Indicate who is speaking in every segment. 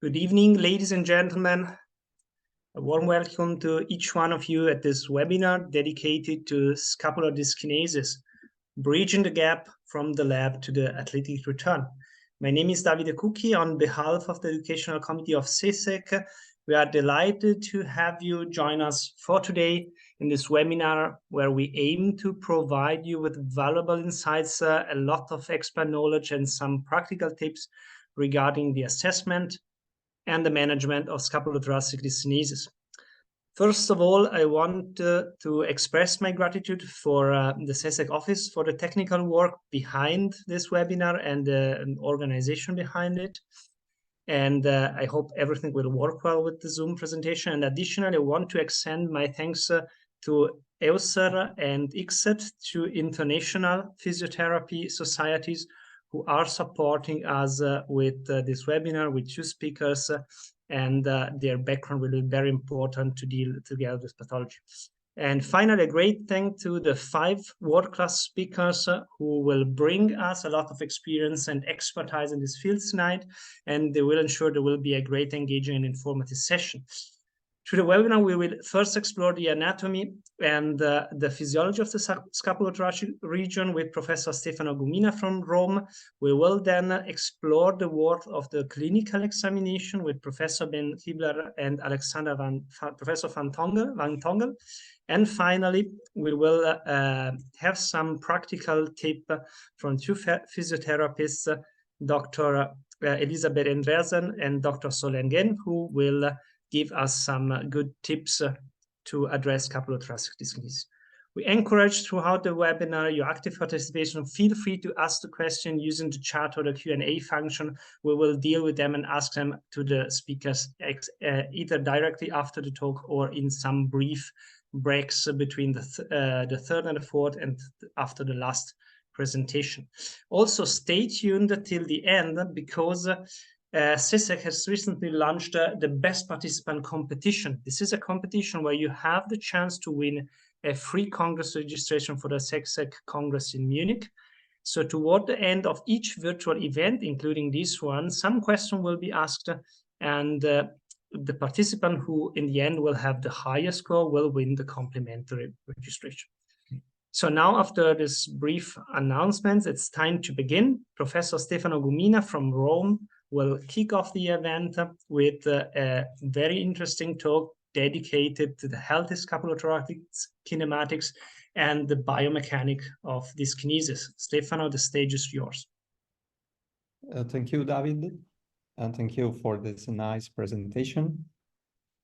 Speaker 1: Good evening, ladies and gentlemen. A warm welcome to each one of you at this webinar dedicated to scapular dyskinesis, bridging the gap from the lab to the athletic return. My name is Davide Cucchi. On behalf of the Educational Committee of SECEC, we are delighted to have you join us for today in this webinar where we aim to provide you with valuable insights, a lot of expert knowledge and some practical tips regarding the assessment and the management of scapulothoracic dyskinesis. First of all, I want to express my gratitude for the SECEC office for the technical work behind this webinar and the organization behind it. And I hope everything will work well with the Zoom presentation. And additionally, I want to extend my thanks to EUSER and ICSET, two international physiotherapy societies who are supporting us with this webinar with two speakers, and their background will be very important to deal together with pathology. And finally, a great thank to the 5 world-class speakers who will bring us a lot of experience and expertise in this field tonight, and they will ensure there will be a great engaging and informative session. Through the webinar, we will first explore the anatomy and the physiology of the scapulothoracic region with Professor Stefano Gumina from Rome. We will then explore the work of the clinical examination with Professor Ben Kibler and Professor Van Tongel. And finally, we will have some practical tip from 2 physiotherapists, Dr. Elisabeth Andreasen and Dr. Solenn Gain, who will give us some good tips to address scapulothoracic dyskinesis. We encourage throughout the webinar your active participation. Feel free to ask the question using the chat or the Q&A function. We will deal with them and ask them to the speakers either directly after the talk or in some brief breaks between the third and the fourth and after the last presentation. Also, stay tuned till the end because SECEC has recently launched the Best Participant Competition. This is a competition where you have the chance to win a free Congress registration for the SECEC Congress in Munich. So toward the end of each virtual event, including this one, some question will be asked, and the participant who in the end will have the highest score will win the complimentary registration. So now, after this brief announcements, it's time to begin. Professor Stefano Gumina from Rome will kick off the event with a very interesting talk dedicated to the healthy scapulothoracic kinematics and the biomechanics of dyskinesis. Stefano, the stage is yours.
Speaker 2: Thank you, David, and thank you for this nice presentation.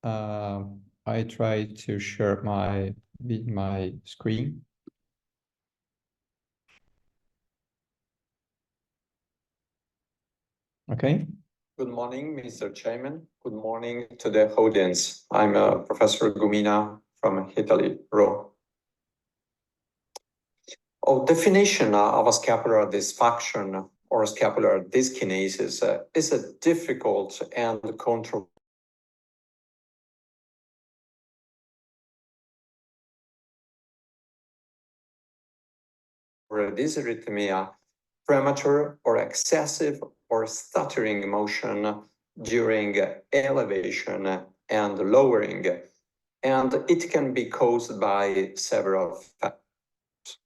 Speaker 2: I try to share my screen. Okay.
Speaker 3: Good morning, Mr. Chairman. Good morning to the audience. I'm Professor Gumina from Italy, Rome. Definition of a scapular dysfunction or scapular dyskinesis is a difficult and controversial dysrhythmia, premature or excessive or stuttering motion during elevation and lowering, and it can be caused by several factors.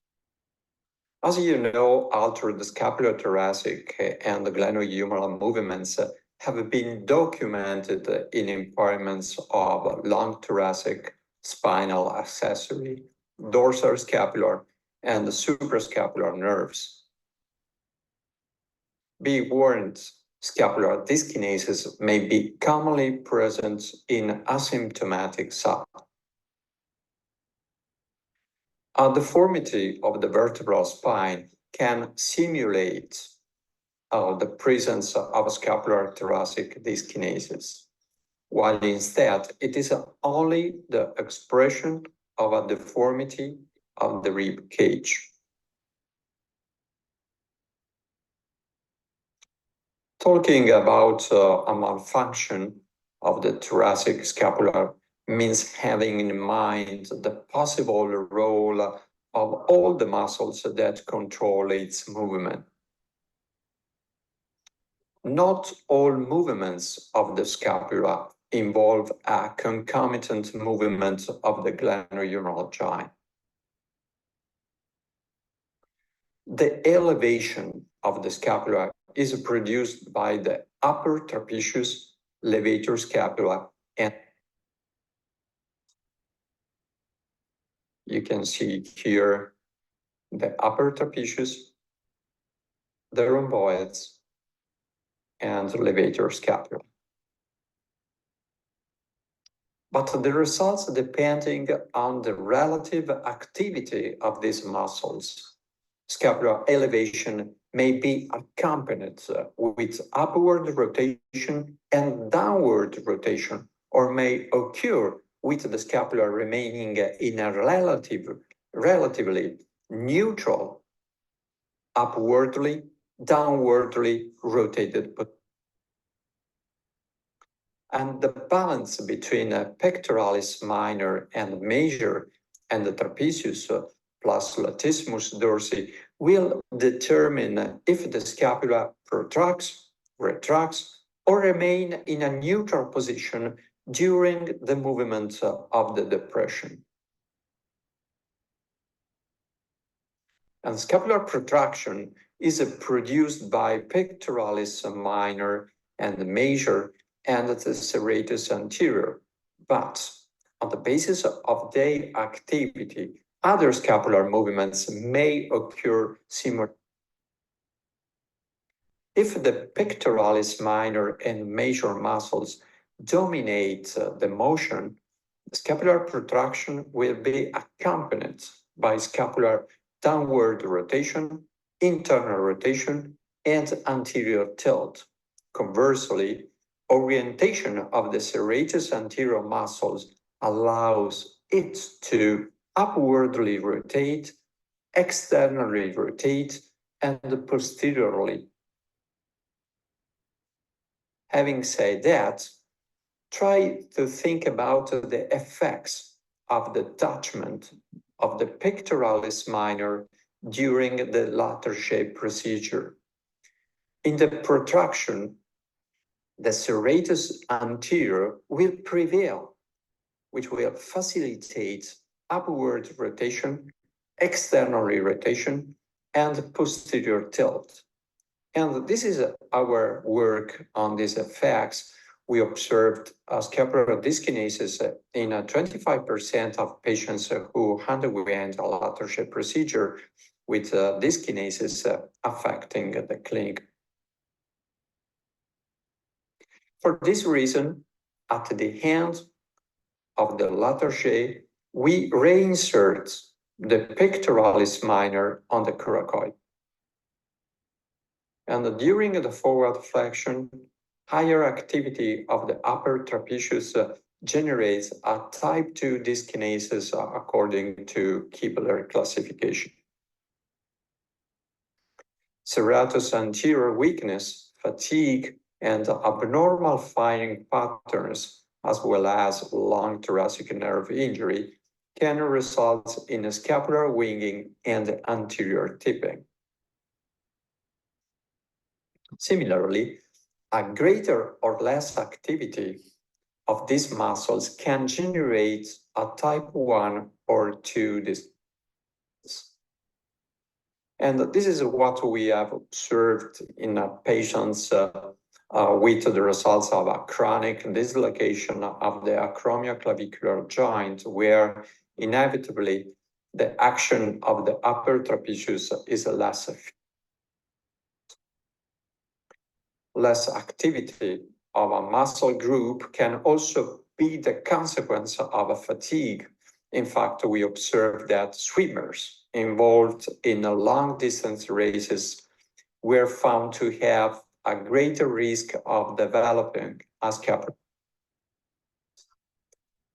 Speaker 3: As you know, altered scapulothoracic and glenohumeral movements have been documented in impairments of long thoracic, spinal accessory, dorsal scapular, and suprascapular nerves. Be warned, scapular dyskinesis may be commonly present in asymptomatic subjects. A deformity of the vertebral spine can simulate the presence of scapular thoracic dyskinesis, while instead it is only the expression of a deformity of the rib cage. Talking about a malfunction of the thoracic scapula means having in mind the possible role of all the muscles that control its movement. not all movements of the scapula involve a concomitant movement of the glenohumeral joint. The elevation of the scapula is produced by the upper trapezius, levator scapula, and you can see here the upper trapezius, the rhomboids, and levator scapula. But the results depending on the relative activity of these muscles. Scapular elevation may be accompanied with upward rotation and downward rotation, or may occur with the scapula remaining in a relatively neutral, upwardly, downwardly rotated position. And the balance between pectoralis minor and major and the trapezius plus latissimus dorsi will determine if the scapula protracts, retracts, or remain in a neutral position during the movement of the depression. And scapular protraction is produced by pectoralis minor and major and the serratus anterior, but on the basis of their activity, other scapular movements may occur simultaneously. If the pectoralis minor and major muscles dominate the motion, the scapular protraction will be accompanied by scapular downward rotation, internal rotation, and anterior tilt. Conversely, orientation of the serratus anterior muscles allows it to upwardly rotate, externally rotate, and posteriorly. Having said that, try to think about the effects of the attachment of the pectoralis minor during the lateral shape procedure. In the protraction, the serratus anterior will prevail, which will facilitate upward rotation, external rotation, and posterior tilt. And this is our work on these effects. We observed scapular dyskinesis in 25% of patients who underwent a lateral shape procedure, with dyskinesis affecting the clinic. For this reason, at the end of the lateral shape, we reinsert the pectoralis minor on the coracoid. And during the forward flexion, higher activity of the upper trapezius generates a type 2 dyskinesis according to Kibler classification. Serratus anterior weakness, fatigue, and abnormal firing patterns, as well as long thoracic nerve injury, can result in a scapular winging and anterior tipping. Similarly, a greater or less activity of these muscles can generate a type 1 or 2 dyskinesis. And this is what we have observed in patients with the results of a chronic dislocation of the acromioclavicular joint, where inevitably the action of the upper trapezius is less activity of a muscle group can also be the consequence of a fatigue. In fact, we observed that swimmers involved in long distance races were found to have a greater risk of developing a scapular.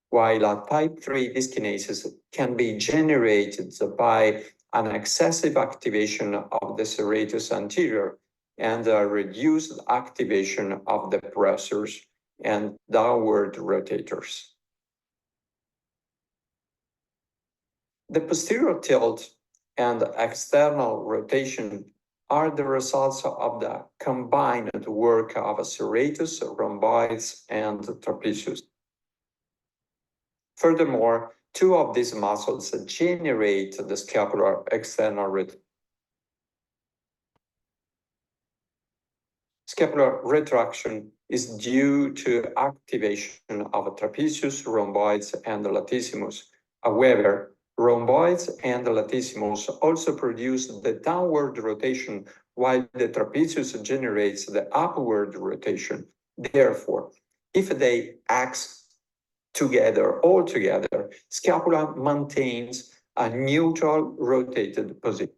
Speaker 3: While a type 3 dyskinesis can be generated by an excessive activation of the serratus anterior and a reduced activation of the pressors and downward rotators. The posterior tilt and external rotation are the results of the combined work of serratus, rhomboids, and trapezius. Furthermore, two of these muscles generate the scapular external retraction. Scapular retraction is due to activation of trapezius, rhomboids, and latissimus. However, rhomboids and latissimus also produce the downward rotation while the trapezius generates the upward rotation. Therefore, if they act all together, scapula maintains a neutral rotated position.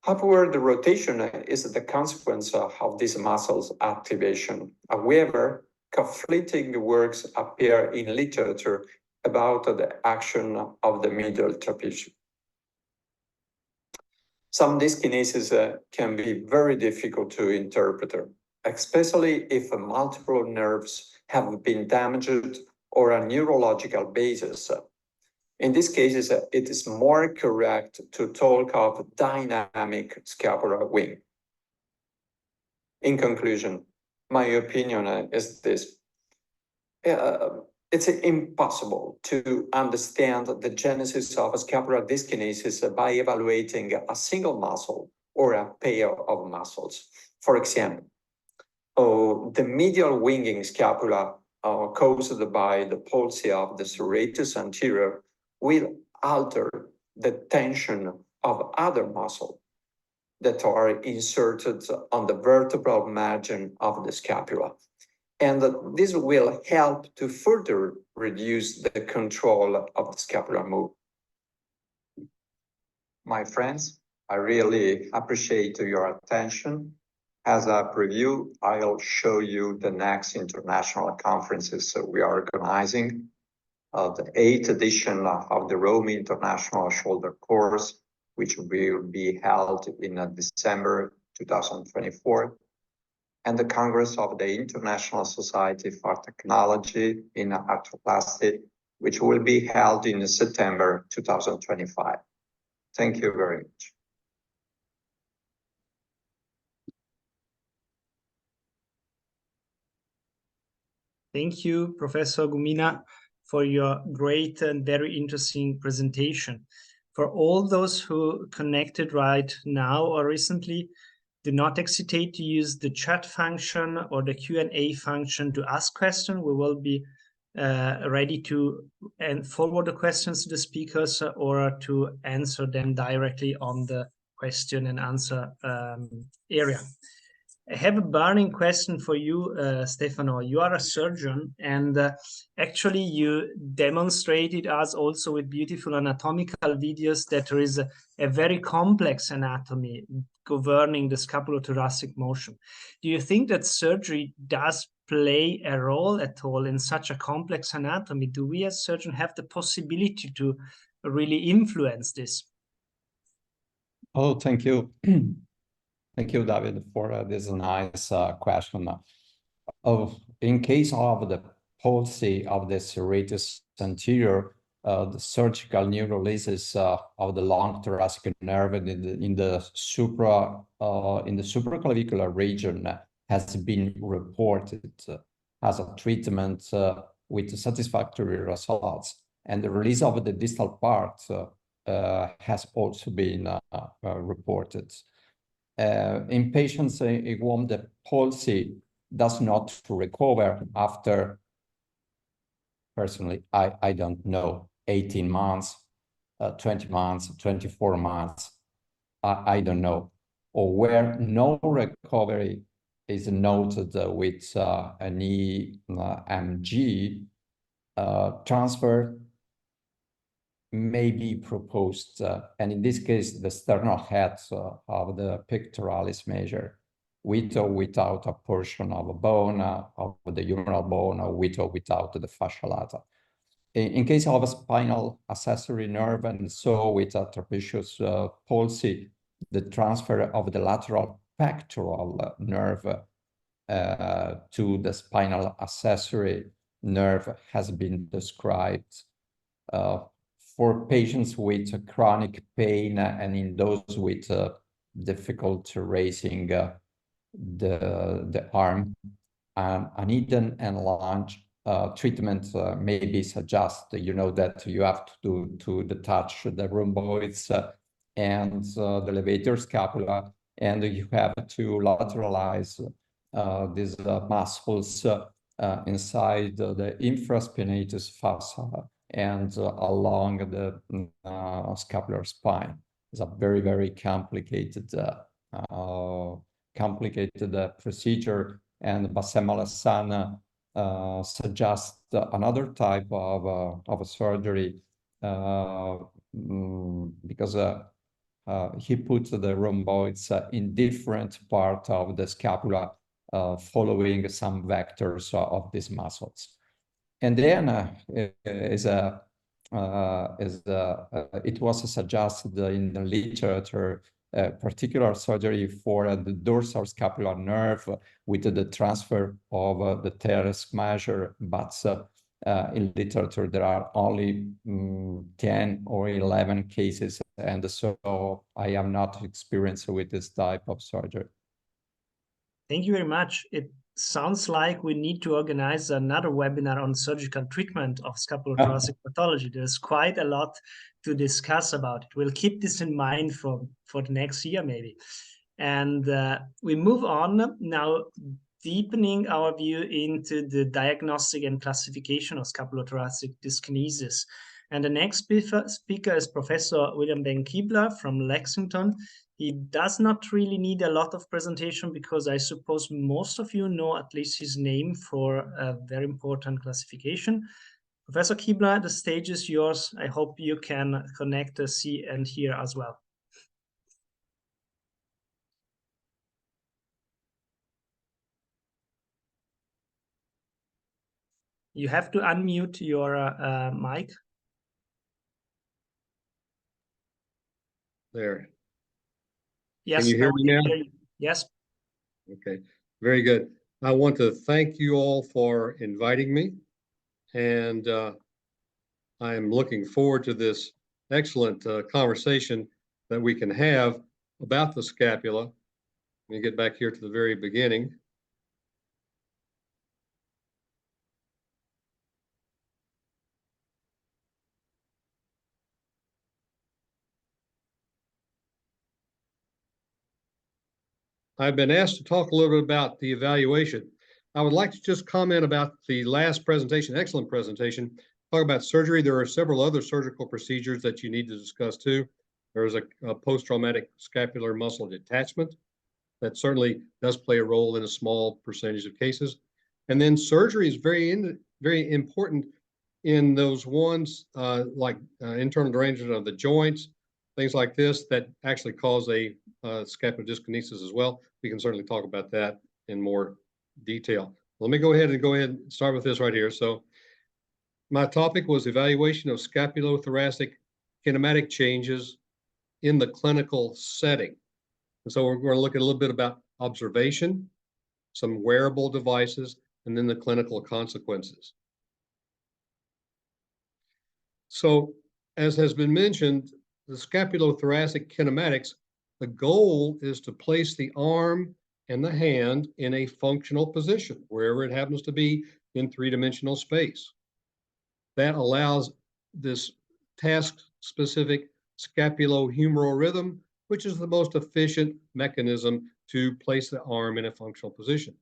Speaker 3: Upward rotation is the consequence of this muscle's activation. However, conflicting works appear in literature about the action of the middle trapezius. Some dyskinesis can be very difficult to interpret, especially if multiple nerves have been damaged or a neurological basis. In these cases, it is more correct to talk of dynamic scapular wing. In conclusion, my opinion is this. It's impossible to understand the genesis of scapular dyskinesis by evaluating a single muscle or a pair of muscles. For example, the medial winging scapula caused by the palsy of the serratus anterior will alter the tension of other muscles that are inserted on the vertebral margin of the scapula. And this will help to further reduce the control of the scapular move. My friends, I really appreciate your attention. As a preview, I'll show you the next international conferences we are organizing. The 8th edition of the Rome International Shoulder Course, which will be held in December 2024, and the Congress of the International Society for Technology in Arthroplasty, which will be held in September 2025. Thank you very much.
Speaker 1: Thank you, Professor Gumina, for your great and very interesting presentation. For all those who connected right now or recently, do not hesitate to use the chat function or the Q&A function to ask questions. We will be ready to forward the questions to the speakers or to answer them directly on the question and answer area. I have a burning question for you, Stefano. You are a surgeon, and actually you demonstrated us also with beautiful anatomical videos that there is a very complex anatomy governing the scapulothoracic motion. Do you think that surgery does play a role at all in such a complex anatomy? Do we as surgeons have the possibility to really influence this?
Speaker 2: Oh, thank you. Thank you, David, for this nice question. In case of the palsy of the serratus anterior, the surgical neurolysis of the long thoracic nerve in the supraclavicular region has been reported as a treatment with satisfactory results, and the release of the distal part has also been reported. In patients in whom the palsy does not recover after, personally, I don't know, 18 months, 20 months, 24 months, I don't know, or where no recovery is noted with an EMG, transfer may be proposed, and in this case, the sternal head of the pectoral is measured with or without a portion of a bone, of the humeral bone, or with or without the fascia lata. In case of a spinal accessory nerve, and so with a trapezius palsy, the transfer of the lateral pectoral nerve to the spinal accessory nerve has been described for patients with chronic pain and in those with difficult raising the arm, an hidden and large treatment may be suggested. You know that you have to detach the rhomboids and the levator scapula, and you have to lateralize these muscles inside the infraspinatus fossa and along the scapular spine. It's a very, very complicated procedure, and Bassem-Alassane suggests another type of surgery because he put the rhomboids in different part of the scapula following some vectors of these muscles. And then it was suggested in the literature particular surgery for the dorsal scapular nerve with the transfer of the teres major, but in literature there are only 10 or 11 cases, and so I have not experienced with this type of surgery.
Speaker 1: Thank you very much. It sounds like we need to organize another webinar on surgical treatment of scapulothoracic pathology. There's quite a lot to discuss about it. We'll keep this in mind for the next year, maybe. And we move on now, deepening our view into the diagnostic and classification of scapulothoracic dyskinesis. And the next speaker is Professor William Ben Kibler from Lexington. He does not really need a lot of presentation because I suppose most of you know at least his name for a very important classification. Professor Kibler, the stage is yours. I hope you can connect, see and hear as well. You have to unmute your mic.
Speaker 4: There.
Speaker 1: Yes.
Speaker 4: Can you hear me now?
Speaker 1: Yes.
Speaker 4: Okay, very good. I want to thank you all for inviting me, and I am looking forward to this excellent conversation that we can have about the scapula. Let me get back here to the very beginning. I've been asked to talk a little bit about the evaluation. I would like to just comment about the last presentation, excellent presentation. Talk about surgery. There are several other surgical procedures that you need to discuss too. There's a post-traumatic scapular muscle detachment that certainly does play a role in a small percentage of cases. And then surgery is very important in those ones like internal derangement of the joints, things like this that actually cause a scapular dyskinesis as well. We can certainly talk about that in more detail. Let me go ahead and start with this right here. So my topic was evaluation of scapulothoracic kinematic changes in the clinical setting. And so we're going to look at a little bit about observation, some wearable devices, and then the clinical consequences. So as has been mentioned, the scapulothoracic kinematics, the goal is to place the arm and the hand in a functional position, wherever it happens to be in three-dimensional space. That allows this task-specific scapulohumeral rhythm, which is the most efficient mechanism to place the arm in a functional position.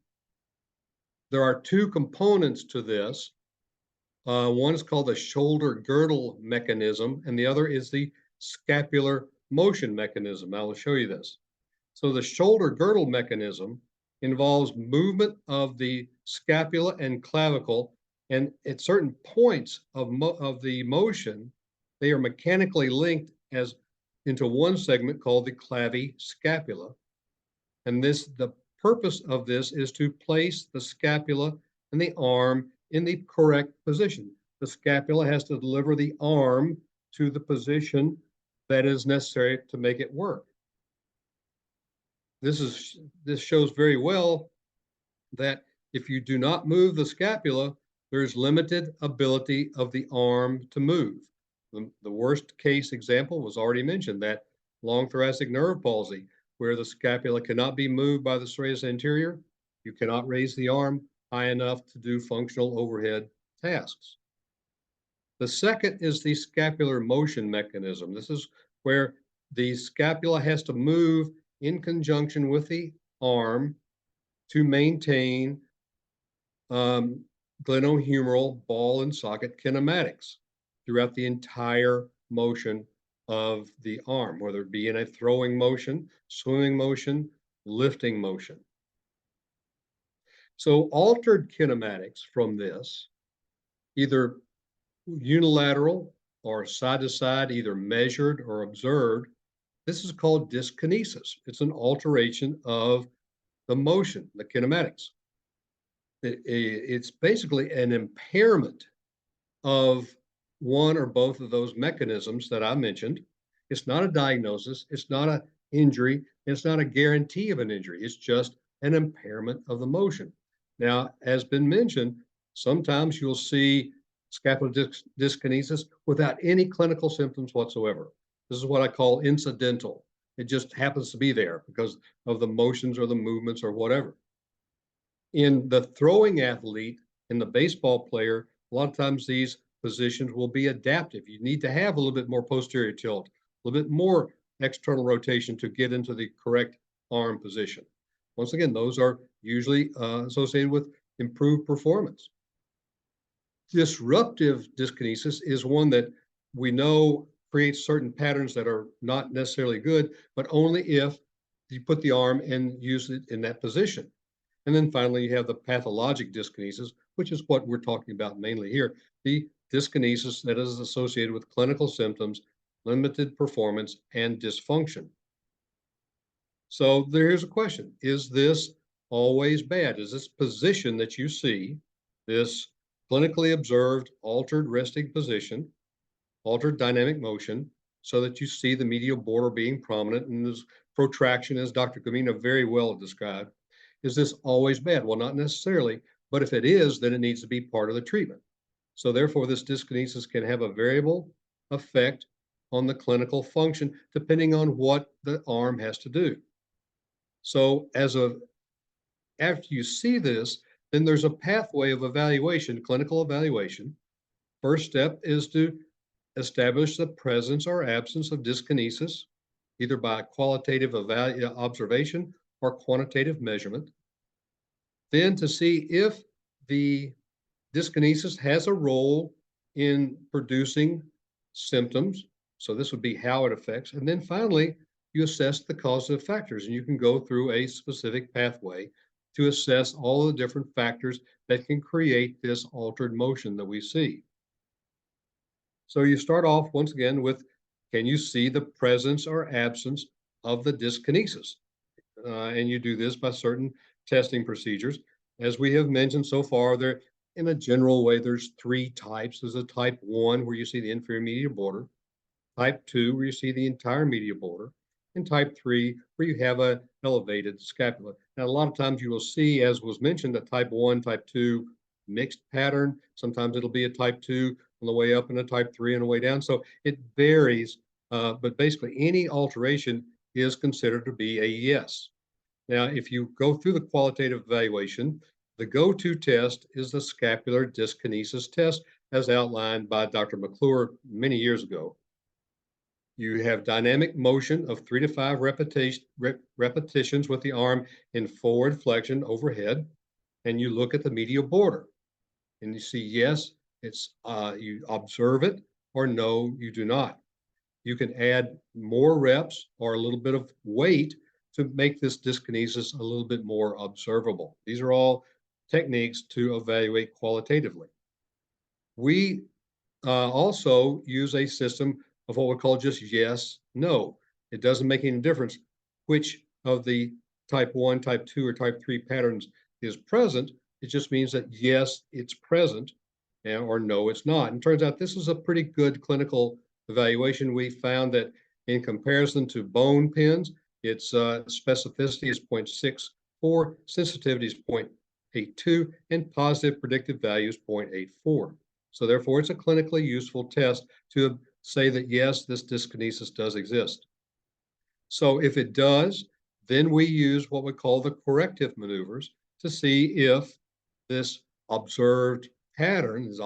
Speaker 4: There are two components to this. One is called the shoulder girdle mechanism, and the other is the scapular motion mechanism. I will show you this. So the shoulder girdle mechanism involves movement of the scapula and clavicle, and at certain points of the motion, they are mechanically linked as into one segment called the claviscapula. And the purpose of this is to place the scapula and the arm in the correct position. The scapula has to deliver the arm to the position that is necessary to make it work. This shows very well that if you do not move the scapula, there's limited ability of the arm to move. The worst case example was already mentioned, that long thoracic nerve palsy, where the scapula cannot be moved by the serratus anterior. You cannot raise the arm high enough to do functional overhead tasks. The second is the scapular motion mechanism. This is where the scapula has to move in conjunction with the arm to maintain glenohumeral ball and socket kinematics throughout the entire motion of the arm, whether it be in a throwing motion, swimming motion, lifting motion. So altered kinematics from this, either unilateral or side to side, either measured or observed, this is called dyskinesis. It's an alteration of the motion, the kinematics. It's basically an impairment of one or both of those mechanisms that I mentioned. It's not a diagnosis, it's not an injury, it's not a guarantee of an injury, it's just an impairment of the motion. Now, as been mentioned, sometimes you'll see scapular dyskinesis without any clinical symptoms whatsoever. This is what I call incidental. It just happens to be there because of the motions or the movements or whatever. In the throwing athlete and the baseball player, a lot of times these positions will be adaptive. You need to have a little bit more posterior tilt, a little bit more external rotation to get into the correct arm position. Once again, those are usually associated with improved performance. Disruptive dyskinesis is one that we know creates certain patterns that are not necessarily good, but only if you put the arm and use it in that position. And then finally, you have the pathologic dyskinesis, which is what we're talking about mainly here, the dyskinesis that is associated with clinical symptoms, limited performance, and dysfunction. So there's a question. Is this always bad? Is this position that you see, this clinically observed altered resting position, altered dynamic motion, so that you see the medial border being prominent and this protraction, as Dr. Gumina very well described, is this always bad? Well, not necessarily, but if it is, then it needs to be part of the treatment. So therefore, this dyskinesis can have a variable effect on the clinical function, depending on what the arm has to do. So after you see this, then there's a pathway of evaluation, clinical evaluation. First step is to establish the presence or absence of dyskinesis, either by qualitative observation or quantitative measurement. Then to see if the dyskinesis has a role in producing symptoms. So this would be how it affects. And then finally, you assess the causative factors, and you can go through a specific pathway to assess all the different factors that can create this altered motion that we see. So you start off once again with, can you see the presence or absence of the dyskinesis? And you do this by certain testing procedures. As we have mentioned so far, there, in a general way, there's three types. There's a type 1 where you see the inferior medial border, type 2 where you see the entire medial border, and type 3 where you have an elevated scapula. Now, a lot of times you will see, as was mentioned, a type 1, type 2 mixed pattern. Sometimes it'll be a type 2 on the way up and a type 3 on the way down. So it varies, but basically any alteration is considered to be a yes. Now, if you go through the qualitative evaluation, the go-to test is the scapular dyskinesis test, as outlined by Dr. McClure many years ago. You have dynamic motion of 3 to 5 repetitions with the arm in forward flexion overhead, and you look at the medial border, and you see yes, it's you observe it, or no, you do not. You can add more reps or a little bit of weight to make this dyskinesis a little bit more observable. These are all techniques to evaluate qualitatively. We also use a system of what we call just yes, no. It doesn't make any difference which of the type 1, type 2, or type 3 patterns is present. It just means that yes, it's present, or no, it's not. And it turns out this is a pretty good clinical evaluation. We found that in comparison to bone pins, its specificity is 0.64, sensitivity is 0.82, and positive predictive value is 0.84. So therefore, it's a clinically useful test to say that, yes, this dyskinesis does exist. So if it does, then we use what we call the corrective maneuvers to see if this observed pattern, this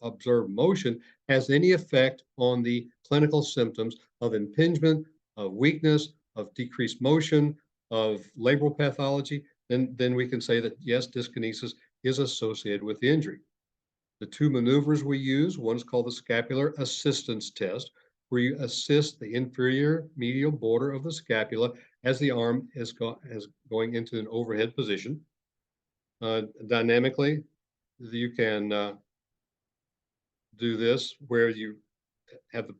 Speaker 4: observed motion, has any effect on the clinical symptoms of impingement, of weakness, of decreased motion, of labral pathology. Then we can say that, yes, dyskinesis is associated with the injury. The two maneuvers we use, one is called the scapular assistance test, where you assist the inferior medial border of the scapula as the arm is going into an overhead position. Dynamically, you can do this where you have the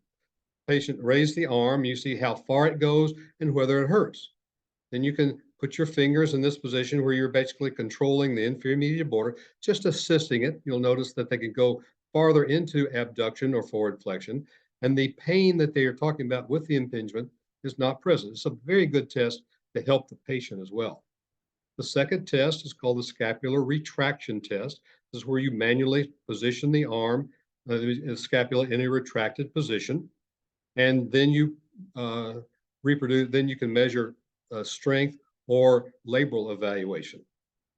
Speaker 4: patient raise the arm, you see how far it goes and whether it hurts. Then you can put your fingers in this position where you're basically controlling the inferior medial border, just assisting it. You'll notice that they can go farther into abduction or forward flexion, and the pain that they are talking about with the impingement is not present. It's a very good test to help the patient as well. The second test is called the scapular retraction test. This is where you manually position the arm, the scapula in a retracted position, and then you reproduce. Then you can measure strength or labral evaluation.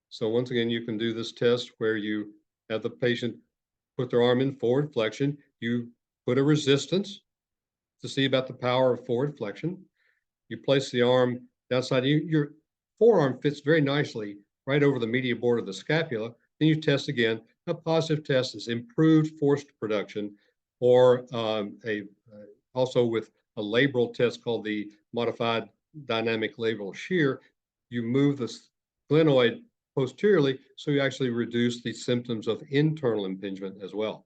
Speaker 4: So once again, you can do this test where you have the patient put their arm in forward flexion. You put a resistance to see about the power of forward flexion. You place the arm outside. Your forearm fits very nicely right over the medial border of the scapula. Then you test again. A positive test is improved force production, or also with a labral test called the modified dynamic labral shear. You move the splenoid posteriorly, so you actually reduce the symptoms of internal impingement as well.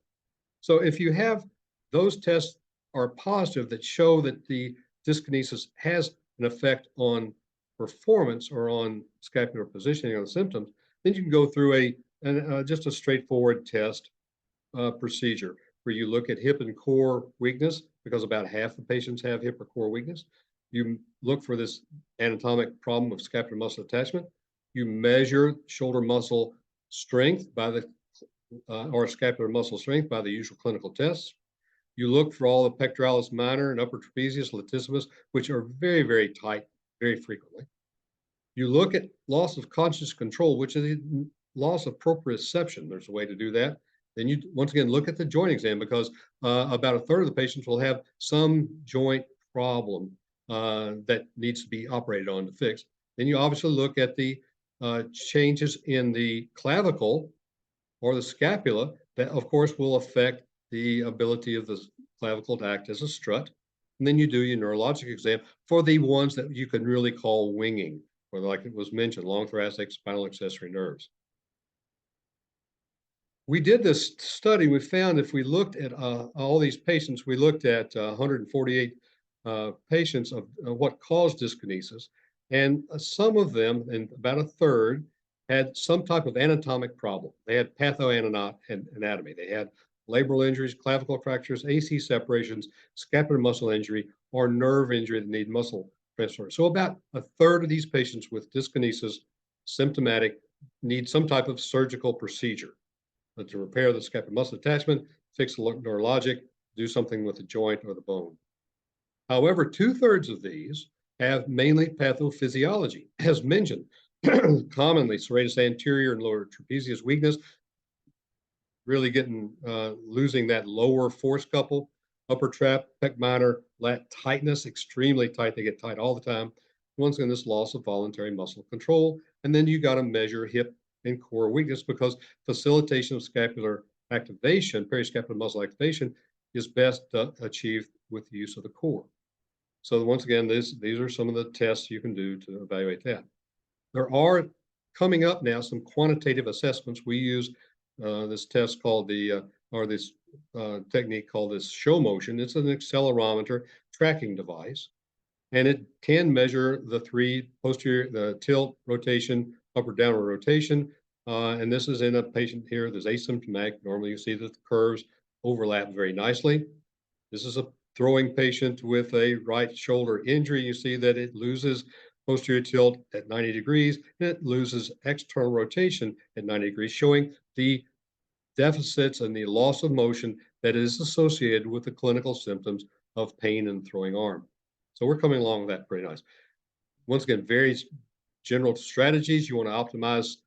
Speaker 4: So if you have those tests are positive that show that the dyskinesis has an effect on performance or on scapular positioning of the symptoms, then you can go through just a straightforward test procedure where you look at hip and core weakness, because about half the patients have hip or core weakness. You look for this anatomic problem of scapular muscle attachment. You measure shoulder muscle strength by the or scapular muscle strength by the usual clinical tests. You look for all the pectoralis minor and upper trapezius, latissimus, which are very, very tight, very frequently. You look at loss of conscious control, which is loss of proprioception. There's a way to do that. Then you once again look at the joint exam, because about a third of the patients will have some joint problem that needs to be operated on to fix. Then you obviously look at the changes in the clavicle or the scapula that, of course, will affect the ability of the clavicle to act as a strut. And then you do your neurologic exam for the ones that you can really call winging, or like it was mentioned, long thoracic spinal accessory nerves. We did this study. We found if we looked at all these patients, we looked at 148 patients of what caused dyskinesis, and some of them, and about a third, had some type of anatomic problem. They had pathoanatomy. They had labral injuries, clavicle fractures, AC separations, scapular muscle injury, or nerve injury that need muscle transfer. So about a third of these patients with dyskinesis, symptomatic, need some type of surgical procedure to repair the scapular muscle attachment, fix the neurologic, do something with the joint or the bone. However, 2/3 of these have mainly pathophysiology. As mentioned, commonly serratus anterior and lower trapezius weakness, really losing that lower force couple, upper trap, pec minor, lat tightness, extremely tight. They get tight all the time. Once again, this loss of voluntary muscle control. And then you got to measure hip and core weakness, because facilitation of scapular activation, periscapular muscle activation, is best achieved with the use of the core. So once again, these are some of the tests you can do to evaluate that. There are coming up now some quantitative assessments. We use this test called this technique called this show motion. It's an accelerometer tracking device, and it can measure the three posterior, the tilt, rotation, upper downward rotation. And this is in a patient here that's asymptomatic. Normally you see that the curves overlap very nicely. This is a throwing patient with a right shoulder injury. You see that it loses posterior tilt at 90 degrees, and it loses external rotation at 90 degrees, showing the deficits and the loss of motion that is associated with the clinical symptoms of pain in the throwing arm. So we're coming along with that pretty nice. Once again, very general strategies. You want to optimize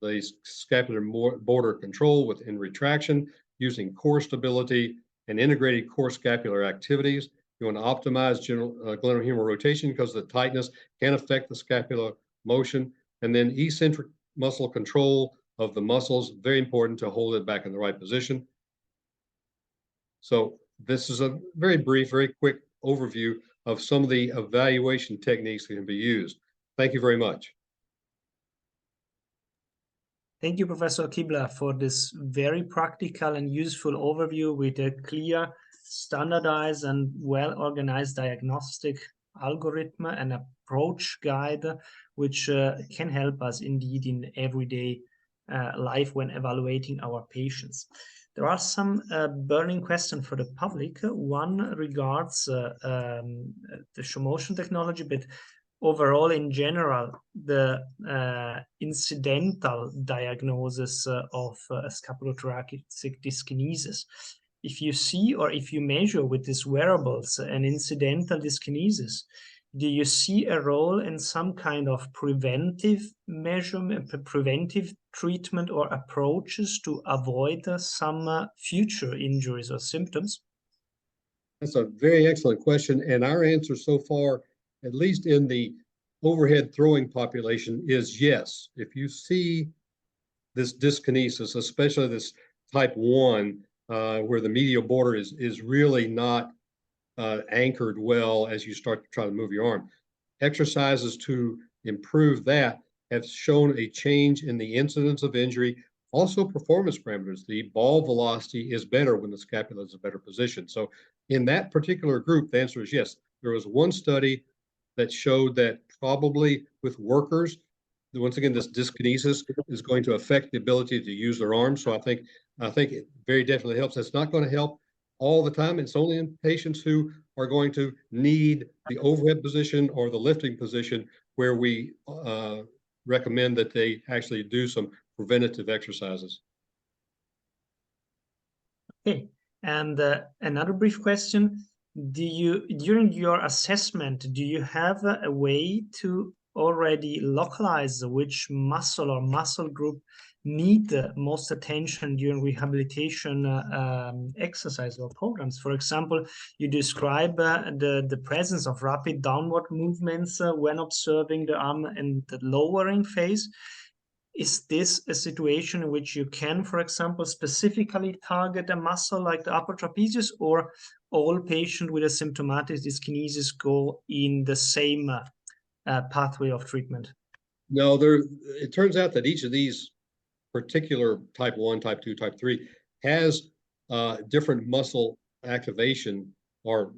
Speaker 4: the scapular border control within retraction using core stability and integrated core scapular activities. You want to optimize general glenohumeral rotation because the tightness can affect the scapular motion. And then eccentric muscle control of the muscles, very important to hold it back in the right position. So this is a very brief, very quick overview of some of the evaluation techniques that can be used. Thank you very much.
Speaker 1: Thank you, Professor Kibler, for this very practical and useful overview with a clear, standardized, and well-organized diagnostic algorithm and approach guide, which can help us indeed in everyday life when evaluating our patients. There are some burning questions for the public. One regards the show motion technology, but overall, in general, the incidental diagnosis of scapulothoracic dyskinesis. If you see or if you measure with these wearables an incidental dyskinesis, do you see a role in some kind of preventive measurement, preventive treatment or approaches to avoid some future injuries or symptoms?
Speaker 4: That's a very excellent question. And our answer so far, at least in the overhead throwing population, is yes. If you see this dyskinesis, especially this type 1, where the medial border is really not anchored well as you start to try to move your arm, exercises to improve that have shown a change in the incidence of injury. Also, performance parameters. The ball velocity is better when the scapula is in a better position. So in that particular group, the answer is yes. There was one study that showed that probably with workers, once again, this dyskinesis is going to affect the ability to use their arms. So I think it very definitely helps. It's not going to help all the time. It's only in patients who are going to need the overhead position or the lifting position where we recommend that they actually do some preventative exercises.
Speaker 1: Okay, and another brief question. During your assessment, do you have a way to already localize which muscle or muscle group need the most attention during rehabilitation exercise or programs? For example, you describe the presence of rapid downward movements when observing the arm in the lowering phase. Is this a situation in which you can, for example, specifically target a muscle like the upper trapezius, or all patients with a symptomatic dyskinesis go in the same pathway of treatment?
Speaker 4: No, it turns out that each of these particular type 1, type 2, type 3 has different muscle activation or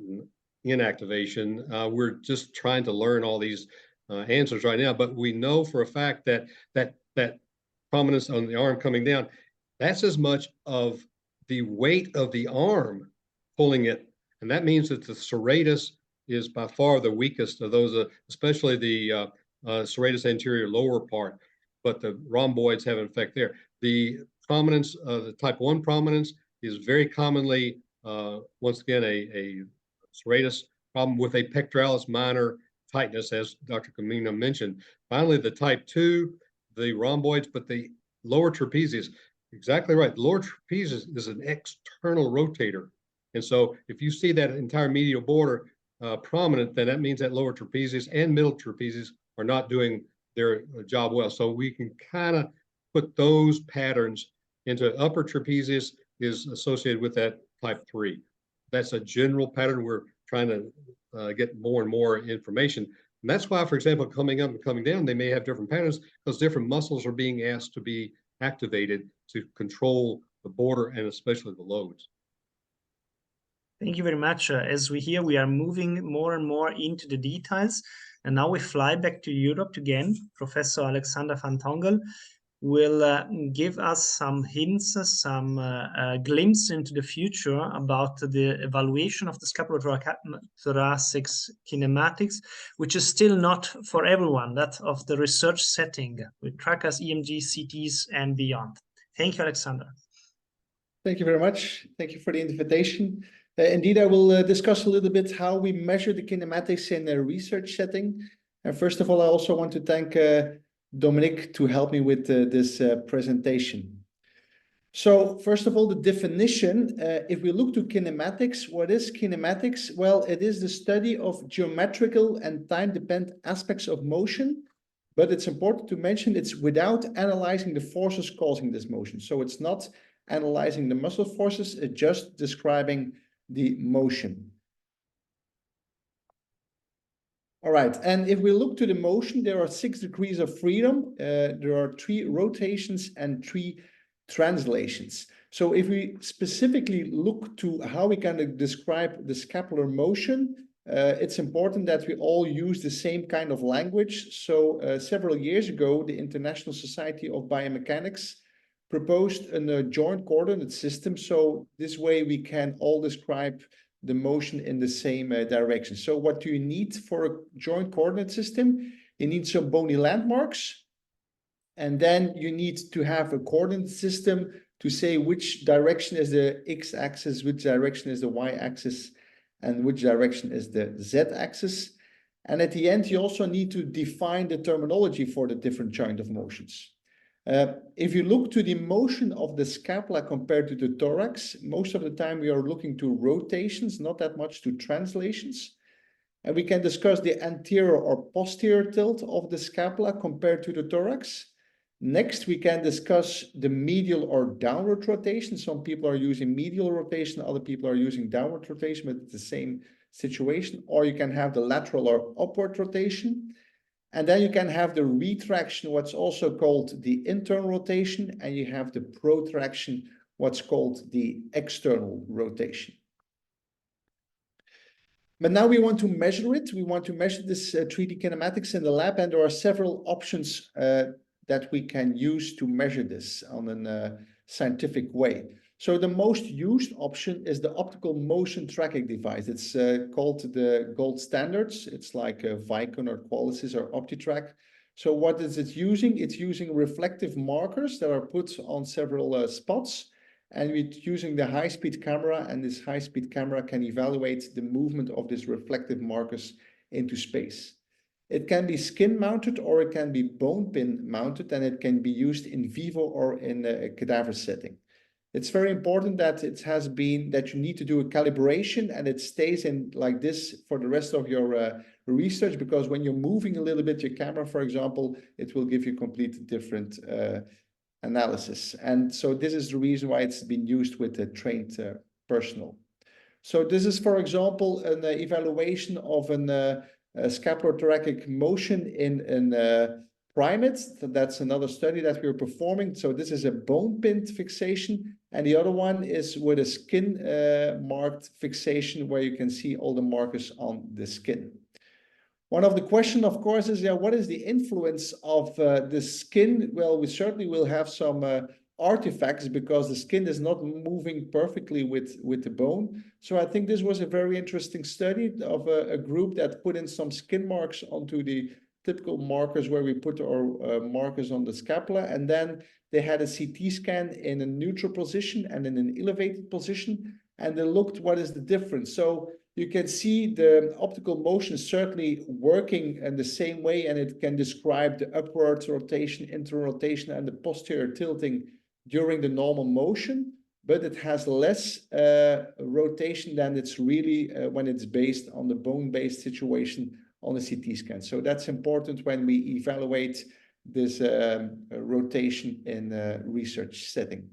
Speaker 4: inactivation. We're just trying to learn all these answers right now, but we know for a fact that prominence on the arm coming down, that's as much of the weight of the arm pulling it. And that means that the serratus is by far the weakest of those, especially the serratus anterior lower part, but the rhomboids have an effect there. The prominence, the type 1 prominence is very commonly, once again, a serratus problem with a pectoralis minor tightness, as Dr. Gumina mentioned. Finally, the type 2, the rhomboids, but the lower trapezius, exactly right. The lower trapezius is an external rotator. And so if you see that entire medial border prominent, then that means that lower trapezius and middle trapezius are not doing their job well. So we can kind of put those patterns into upper trapezius is associated with that type 3. That's a general pattern. We're trying to get more and more information. And that's why, for example, coming up and coming down, they may have different patterns because different muscles are being asked to be activated to control the border and especially the loads.
Speaker 1: Thank you very much. As we hear, we are moving more and more into the details. And now we fly back to Europe again. Professor Alexander van Tongel will give us some hints, some glimpse into the future about the evaluation of the scapulothoracic kinematics, which is still not for everyone, that of the research setting with trackers, EMG, CTs, and beyond. Thank you, Alexander.
Speaker 5: Thank you very much. Thank you for the invitation. Indeed, I will discuss a little bit how we measure the kinematics in a research setting. And first of all, I also want to thank Dominic to help me with this presentation. So first of all, the definition, if we look to kinematics, what is kinematics? Well, it is the study of geometrical and time-dependent aspects of motion, but it's important to mention it's without analyzing the forces causing this motion. So it's not analyzing the muscle forces, it's just describing the motion. All right, and if we look to the motion, there are 6 degrees of freedom. There are 3 rotations and 3 translations. So if we specifically look to how we can describe the scapular motion, it's important that we all use the same kind of language. So several years ago, the International Society of Biomechanics proposed a joint coordinate system. So this way we can all describe the motion in the same direction. So what do you need for a joint coordinate system? You need some bony landmarks. And then you need to have a coordinate system to say which direction is the x-axis, which direction is the y-axis, and which direction is the z-axis. And at the end, you also need to define the terminology for the different joint of motions. If you look to the motion of the scapula compared to the thorax, most of the time we are looking to rotations, not that much to translations. And we can discuss the anterior or posterior tilt of the scapula compared to the thorax. Next, we can discuss the medial or downward rotation. Some people are using medial rotation, other people are using downward rotation, but it's the same situation. Or you can have the lateral or upward rotation. And then you can have the retraction, what's also called the internal rotation, and you have the protraction, what's called the external rotation. But now we want to measure it. We want to measure this 3D kinematics in the lab, and there are several options that we can use to measure this on a scientific way. So the most used option is the optical motion tracking device. It's called the gold standards. It's like Vicon or Qualisys or OptiTrack. So what is it using? It's using reflective markers that are put on several spots. And we're using the high-speed camera, and this high-speed camera can evaluate the movement of these reflective markers into space. It can be skin mounted or it can be bone pin mounted, and it can be used in vivo or in a cadaver setting. It's very important that it has been that you need to do a calibration and it stays in like this for the rest of your research, because when you're moving a little bit your camera, for example, it will give you complete different analysis. And so this is the reason why it's been used with the trained personnel. So this is, for example, an evaluation of a scapulothoracic motion in primates. That's another study that we're performing. So this is a bone pin fixation, and the other one is with a skin marked fixation where you can see all the markers on the skin. One of the questions, of course, is what is the influence of the skin? Well, we certainly will have some artifacts because the skin is not moving perfectly with the bone. So I think this was a very interesting study of a group that put in some skin marks onto the typical markers where we put our markers on the scapula, and then they had a CT scan in a neutral position and in an elevated position, and they looked what is the difference. So you can see the optical motion is certainly working in the same way, and it can describe the upward rotation, internal rotation, and the posterior tilting during the normal motion, but it has less rotation than it's really when it's based on the bone-based situation on the CT scan. So that's important when we evaluate this rotation in a research setting.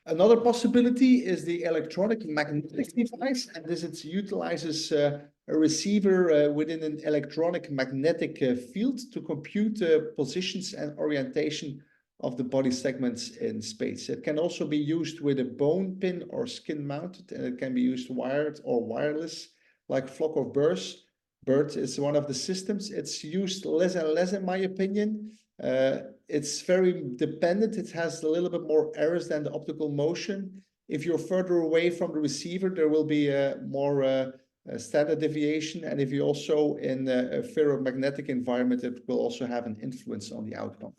Speaker 5: Another possibility is the electronic magnetic device, and this it utilizes a receiver within an electronic magnetic field to compute positions and orientation of the body segments in space. It can also be used with a bone pin or skin mounted, and it can be used wired or wireless, like flock of birds. Bird is one of the systems. It's used less and less, in my opinion. It's very dependent. It has a little bit more errors than the optical motion. If you're further away from the receiver, there will be more standard deviation. And if you're also in a ferromagnetic environment, it will also have an influence on the outcome.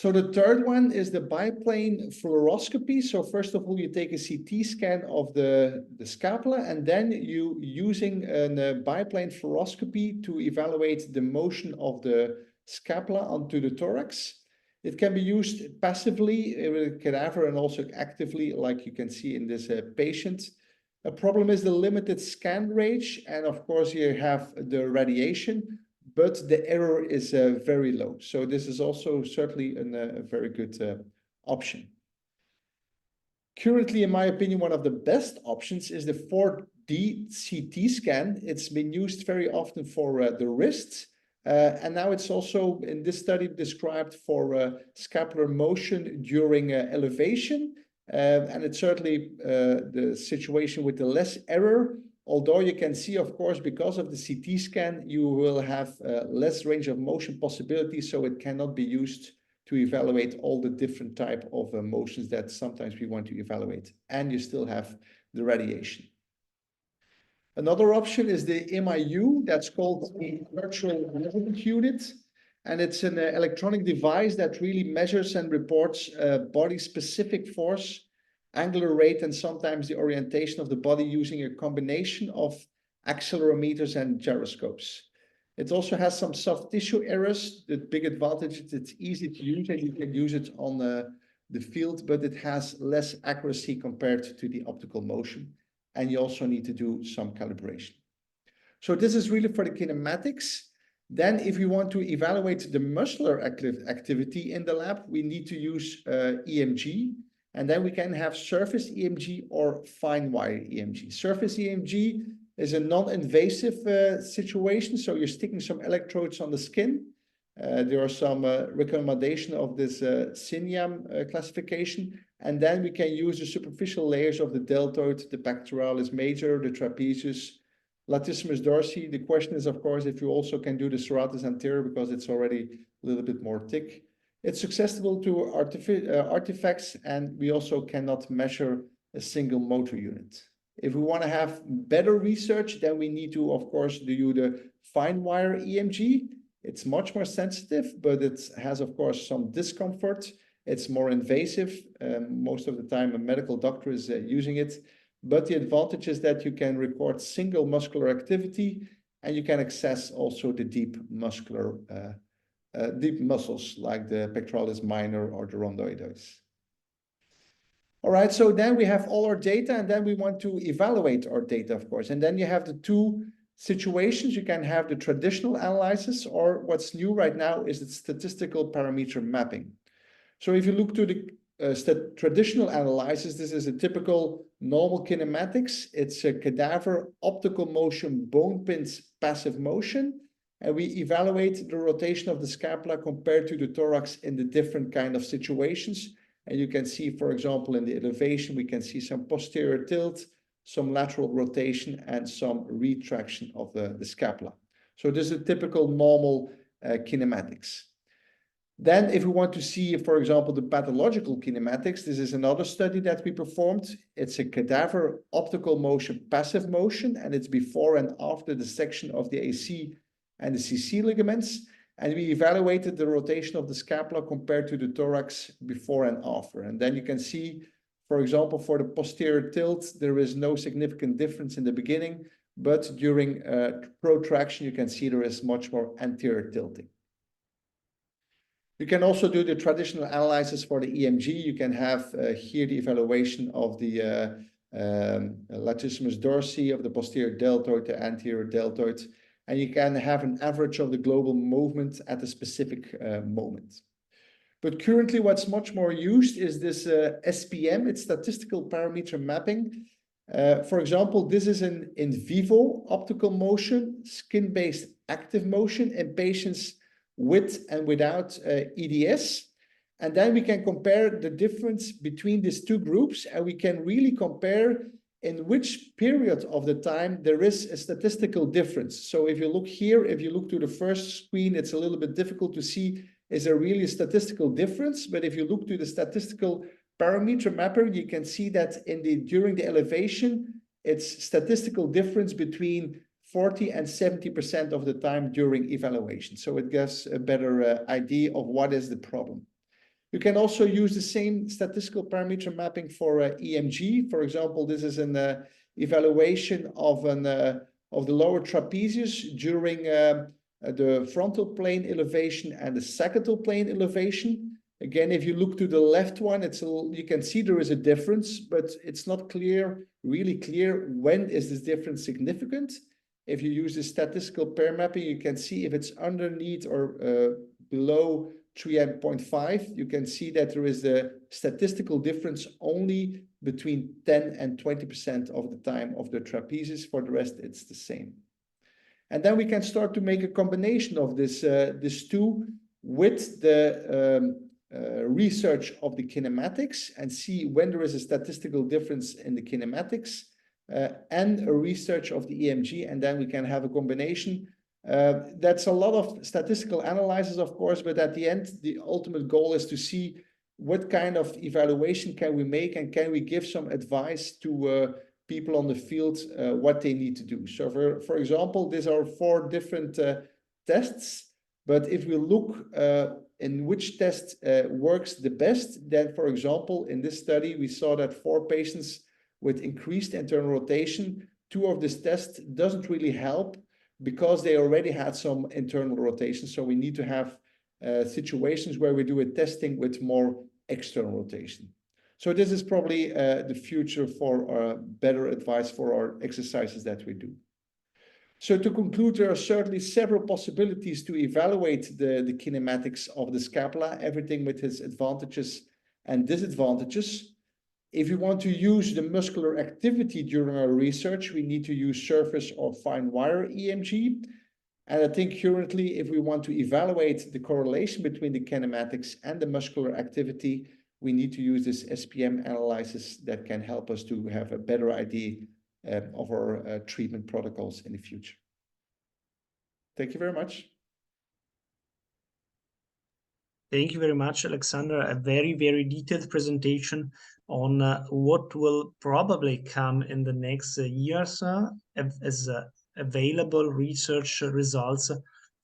Speaker 5: So the third one is the biplane fluoroscopy. So first of all, you take a CT scan of the scapula, and then you using a biplane fluoroscopy to evaluate the motion of the scapula onto the thorax. It can be used passively with a cadaver and also actively, like you can see in this patient. A problem is the limited scan range, and of course you have the radiation, but the error is very low. So this is also certainly a very good option. Currently, in my opinion, one of the best options is the 4D CT scan. It's been used very often for the wrists. And now it's also in this study described for scapular motion during elevation. And it's certainly the situation with the less error. Although you can see, of course, because of the CT scan, you will have less range of motion possibilities, so it cannot be used to evaluate all the different type of motions that sometimes we want to evaluate. And you still have the radiation. Another option is the MIU, that's called the virtual measurement unit. And it's an electronic device that really measures and reports body-specific force, angular rate, and sometimes the orientation of the body using a combination of accelerometers and gyroscopes. It also has some soft tissue errors. The big advantage is it's easy to use and you can use it on the field, but it has less accuracy compared to the optical motion. And you also need to do some calibration. So this is really for the kinematics. Then if you want to evaluate the muscular activity in the lab, we need to use EMG. And then we can have surface EMG or fine wire EMG. Surface EMG is a non-invasive situation. So you're sticking some electrodes on the skin. There are some recommendation of this CINIAM classification. And then we can use the superficial layers of the deltoid, the pectoralis major, the trapezius, latissimus dorsi. The question is, of course, if you also can do the serratus anterior because it's already a little bit more thick. It's susceptible to artifacts, and we also cannot measure a single motor unit. If we want to have better research, then we need to, of course, do the fine wire EMG. It's much more sensitive, but it has, of course, some discomfort. It's more invasive. Most of the time, a medical doctor is using it. But the advantage is that you can record single muscular activity, and you can access also the deep muscular deep muscles like the pectoralis minor or the rhomboides. All right, so then we have all our data, and then we want to evaluate our data, of course. And then you have the two situations. You can have the traditional analysis, or what's new right now is the statistical parameter mapping. So if you look to the traditional analysis, this is a typical normal kinematics. It's a cadaver, optical motion, bone pins, passive motion. And we evaluate the rotation of the scapula compared to the thorax in the different kind of situations. And you can see, for example, in the elevation, we can see some posterior tilt, some lateral rotation, and some retraction of the scapula. So this is a typical normal kinematics. Then if we want to see, for example, the pathological kinematics, this is another study that we performed. It's a cadaver optical motion, passive motion, and it's before and after the section of the AC and the CC ligaments. And we evaluated the rotation of the scapula compared to the thorax before and after. And then you can see, for example, for the posterior tilt, there is no significant difference in the beginning, but during protraction, you can see there is much more anterior tilting. You can also do the traditional analysis for the EMG. You can have here the evaluation of the latissimus dorsi, of the posterior deltoid, the anterior deltoid, and you can have an average of the global movement at a specific moment. But currently what's much more used is this SPM, it's statistical parameter mapping. For example, this is an in vivo optical motion, skin-based active motion in patients with and without EDS. And then we can compare the difference between these two groups, and we can really compare in which period of the time there is a statistical difference. So if you look here, if you look to the first screen, it's a little bit difficult to see, is there really a statistical difference? But if you look to the statistical parameter mapper, you can see that during the elevation, it's statistical difference between 40 and 70% of the time during evaluation. So it gives a better idea of what is the problem. You can also use the same statistical parameter mapping for EMG. For example, this is an evaluation of the lower trapezius during the frontal plane elevation and the sagittal plane elevation. Again, if you look to the left one, you can see there is a difference, but it's not really clear when is this difference significant. If you use the statistical pair mapping, you can see if it's underneath or below 3.5, you can see that there is a statistical difference only between 10 and 20% of the time of the trapezius. For the rest, it's the same. And then we can start to make a combination of this two with the research of the kinematics and see when there is a statistical difference in the kinematics and a research of the EMG, and then we can have a combination. That's a lot of statistical analysis, of course, but at the end, the ultimate goal is to see what kind of evaluation can we make and can we give some advice to people on the field what they need to do. So for example, these are 4 different tests, but if we look in which test works the best, then for example, in this study, we saw that 4 patients with increased internal rotation, 2 of this test doesn't really help because they already had some internal rotation. So we need to have situations where we do a testing with more external rotation. So this is probably the future for better advice for our exercises that we do. So to conclude, there are certainly several possibilities to evaluate the kinematics of the scapula, everything with its advantages and disadvantages. If you want to use the muscular activity during our research, we need to use surface or fine wire EMG. And I think currently, if we want to evaluate the correlation between the kinematics and the muscular activity, we need to use this SPM analysis that can help us to have a better idea of our treatment protocols in the future. Thank you very much.
Speaker 1: Thank you very much, Alexander. A very, very detailed presentation on what will probably come in the next years as available research results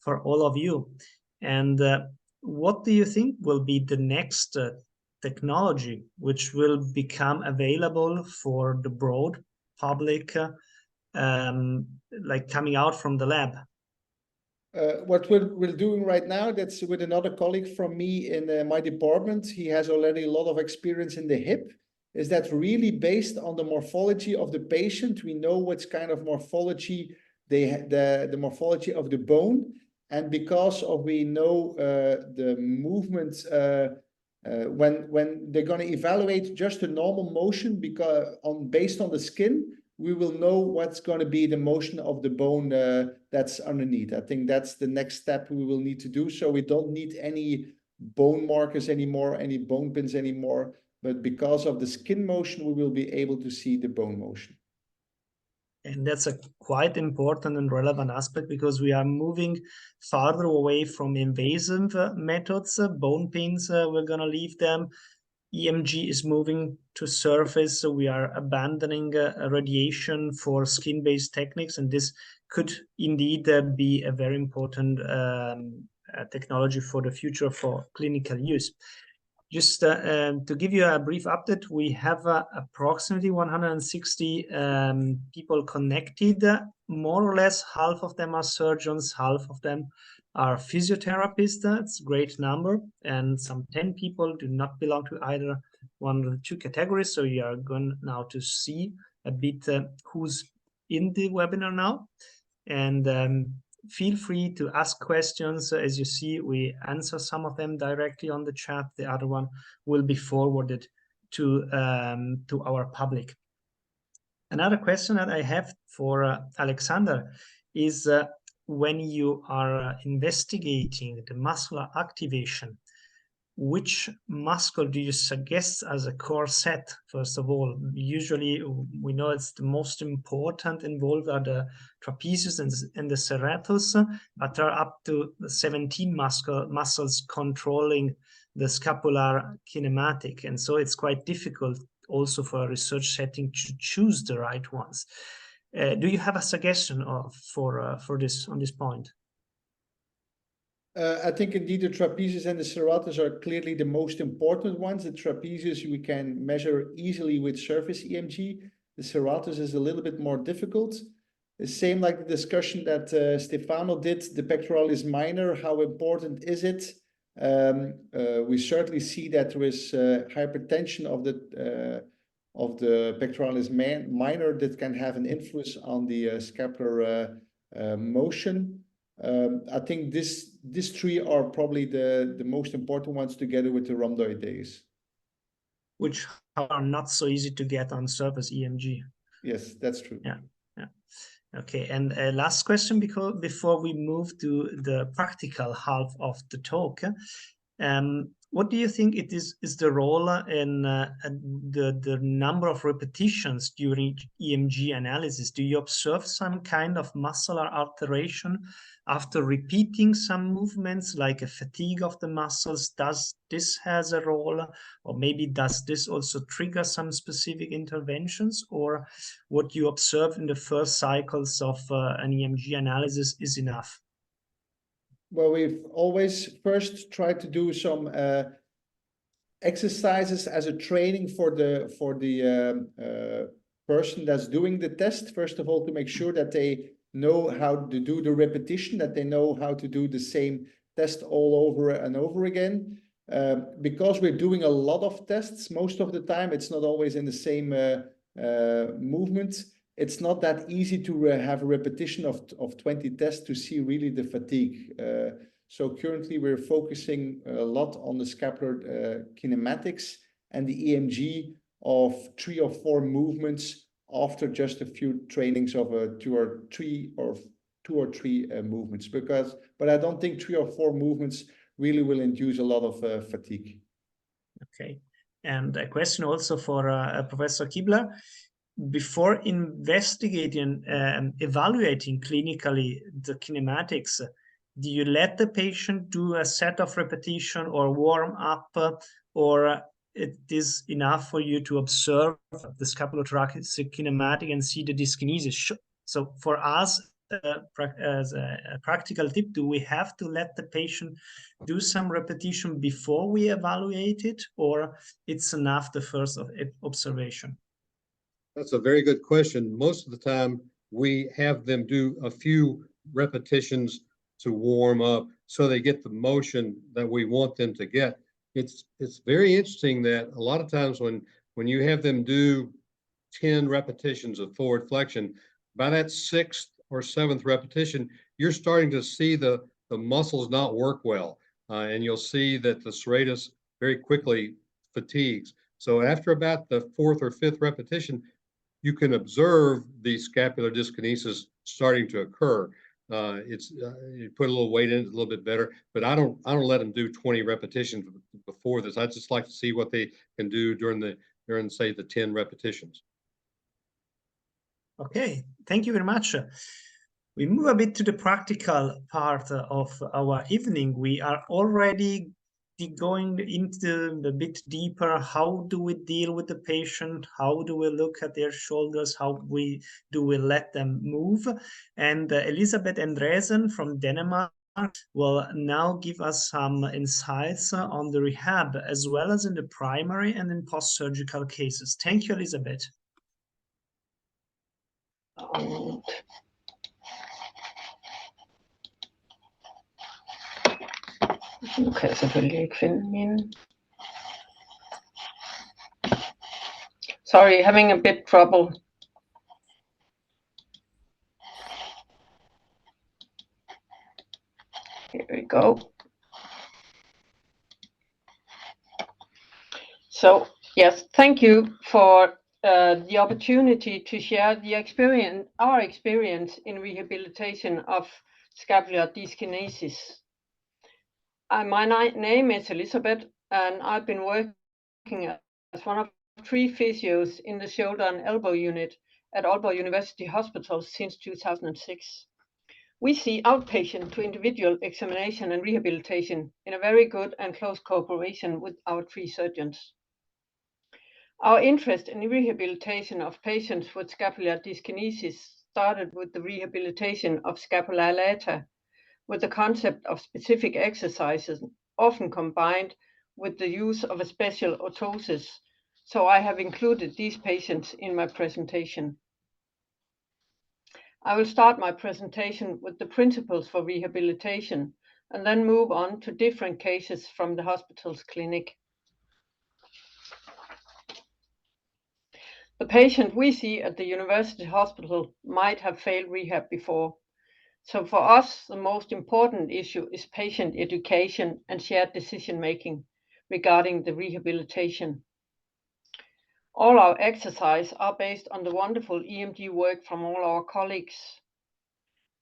Speaker 1: for all of you. And what do you think will be the next technology which will become available for the broad public, like coming out from the lab?
Speaker 5: What we're doing right now, that's with another colleague from me in my department. He has already a lot of experience in the hip. Is that really based on the morphology of the patient? We know what kind of morphology the morphology of the bone, and because of we know the movements when they're going to evaluate just a normal motion, because based on the skin, we will know what's going to be the motion of the bone that's underneath. I think that's the next step we will need to do. So we don't need any bone markers anymore, any bone pins anymore, but because of the skin motion, we will be able to see the bone motion.
Speaker 1: And that's a quite important and relevant aspect, because we are moving farther away from invasive methods. Bone pins, we're going to leave them. EMG is moving to surface, so we are abandoning radiation for skin-based techniques, and this could indeed be a very important technology for the future for clinical use. Just to give you a brief update, we have approximately 160 people connected. More or less half of them are surgeons, half of them are physiotherapists. That's a great number. And some 10 people do not belong to either one of the 2 categories. So you are going now to see a bit who's in the webinar now. And feel free to ask questions. As you see, we answer some of them directly on the chat. The other one will be forwarded to our public. Another question that I have for Alexander is when you are investigating the muscular activation, which muscle do you suggest as a core set, first of all? Usually, we know it's the most important involved are the trapezius and the serratus, but there are up to 17 muscles controlling the scapular kinematic. And so it's quite difficult also for a research setting to choose the right ones. Do you have a suggestion for this on this point?
Speaker 5: I think indeed the trapezius and the serratus are clearly the most important ones. The trapezius we can measure easily with surface EMG. The serratus is a little bit more difficult. The same like the discussion that Stefano did, the pectoralis minor, how important is it? We certainly see that there is hypertension of the pectoralis minor that can have an influence on the scapular motion. I think these three are probably the most important ones together with the rhomboides.
Speaker 1: Which are not so easy to get on surface EMG.
Speaker 5: Yes, that's true.
Speaker 1: Yeah. Okay, and last question before we move to the practical half of the talk. What do you think it is the role in the number of repetitions during EMG analysis? Do you observe some kind of muscular alteration after repeating some movements, like a fatigue of the muscles? Does this has a role, or maybe does this also trigger some specific interventions, or what you observe in the first cycles of an EMG analysis is enough?
Speaker 5: Well, we've always first tried to do some exercises as a training for the person that's doing the test. First of all, to make sure that they know how to do the repetition, that they know how to do the same test all over and over again. Because we're doing a lot of tests, most of the time, it's not always in the same movement. It's not that easy to have a repetition of 20 tests to see really the fatigue. So currently we're focusing a lot on the scapular kinematics and the EMG of 3 or 4 movements after just a few trainings of 2 or 3 movements. But I don't think 3 or 4 movements really will induce a lot of fatigue. Okay, and a question also for Professor Kibler. Before investigating and evaluating clinically the kinematics, do you let the patient do a set of repetition or warm up, or it is enough for you to observe the scapulothoracic kinematic and see the dyskinesis? So for us, as a practical tip, do we have to let the patient do some repetition before we evaluate it, or it's enough the first observation?
Speaker 4: That's a very good question. Most of the time, we have them do a few repetitions to warm up so they get the motion that we want them to get. It's very interesting that a lot of times when you have them do 10 repetitions of forward flexion, by that 6th or 7th repetition, you're starting to see the muscles not work well. And you'll see that the serratus very quickly fatigues. So after about the 4th or 5th repetition, you can observe the scapular dyskinesis starting to occur. You put a little weight in it, a little bit better, but I don't let them do 20 repetitions before this. I just like to see what they can do during say the 10 repetitions.
Speaker 1: Okay, thank you very much. We move a bit to the practical part of our evening. We are already going into a bit deeper. How do we deal with the patient? How do we look at their shoulders? How do we let them move? And Elisabeth Andreasen from Denmark will now give us some insights on the rehab, as well as in the primary and in post-surgical cases. Thank you, Elisabeth.
Speaker 6: Nu kan jeg selvfølgelig ikke finde mine. Sorry, having a bit trouble. Here we go. So, yes, thank you for the opportunity to share our experience in rehabilitation of scapular dyskinesis. My name is Elisabeth, and I've been working as one of 3 physios in the shoulder and elbow unit at Aalborg University Hospital since 2006. We see outpatient to individual examination and rehabilitation in a very good and close cooperation with our 3 surgeons. Our interest in rehabilitation of patients with scapular dyskinesis started with the rehabilitation of scapula lata, with the concept of specific exercises often combined with the use of a special orthosis, so I have included these patients in my presentation. I will start my presentation with the principles for rehabilitation and then move on to different cases from the hospital's clinic. The patient we see at the university hospital might have failed rehab before. So for us, the most important issue is patient education and shared decision-making regarding the rehabilitation. All our exercises are based on the wonderful EMG work from all our colleagues.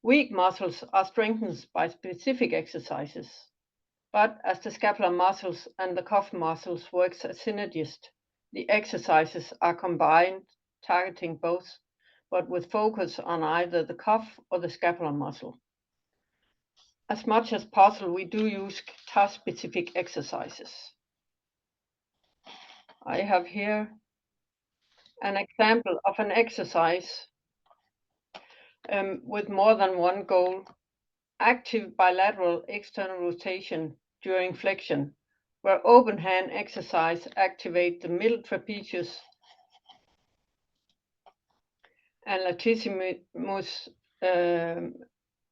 Speaker 6: Weak muscles are strengthened by specific exercises, but as the scapular muscles and the cuff muscles work as synergists, the exercises are combined, targeting both, but with focus on either the cuff or the scapular muscle. As much as possible, we do use task-specific exercises. I have here an example of an exercise with more than one goal: active bilateral external rotation during flexion, where open hand exercise activate the middle trapezius and latissimus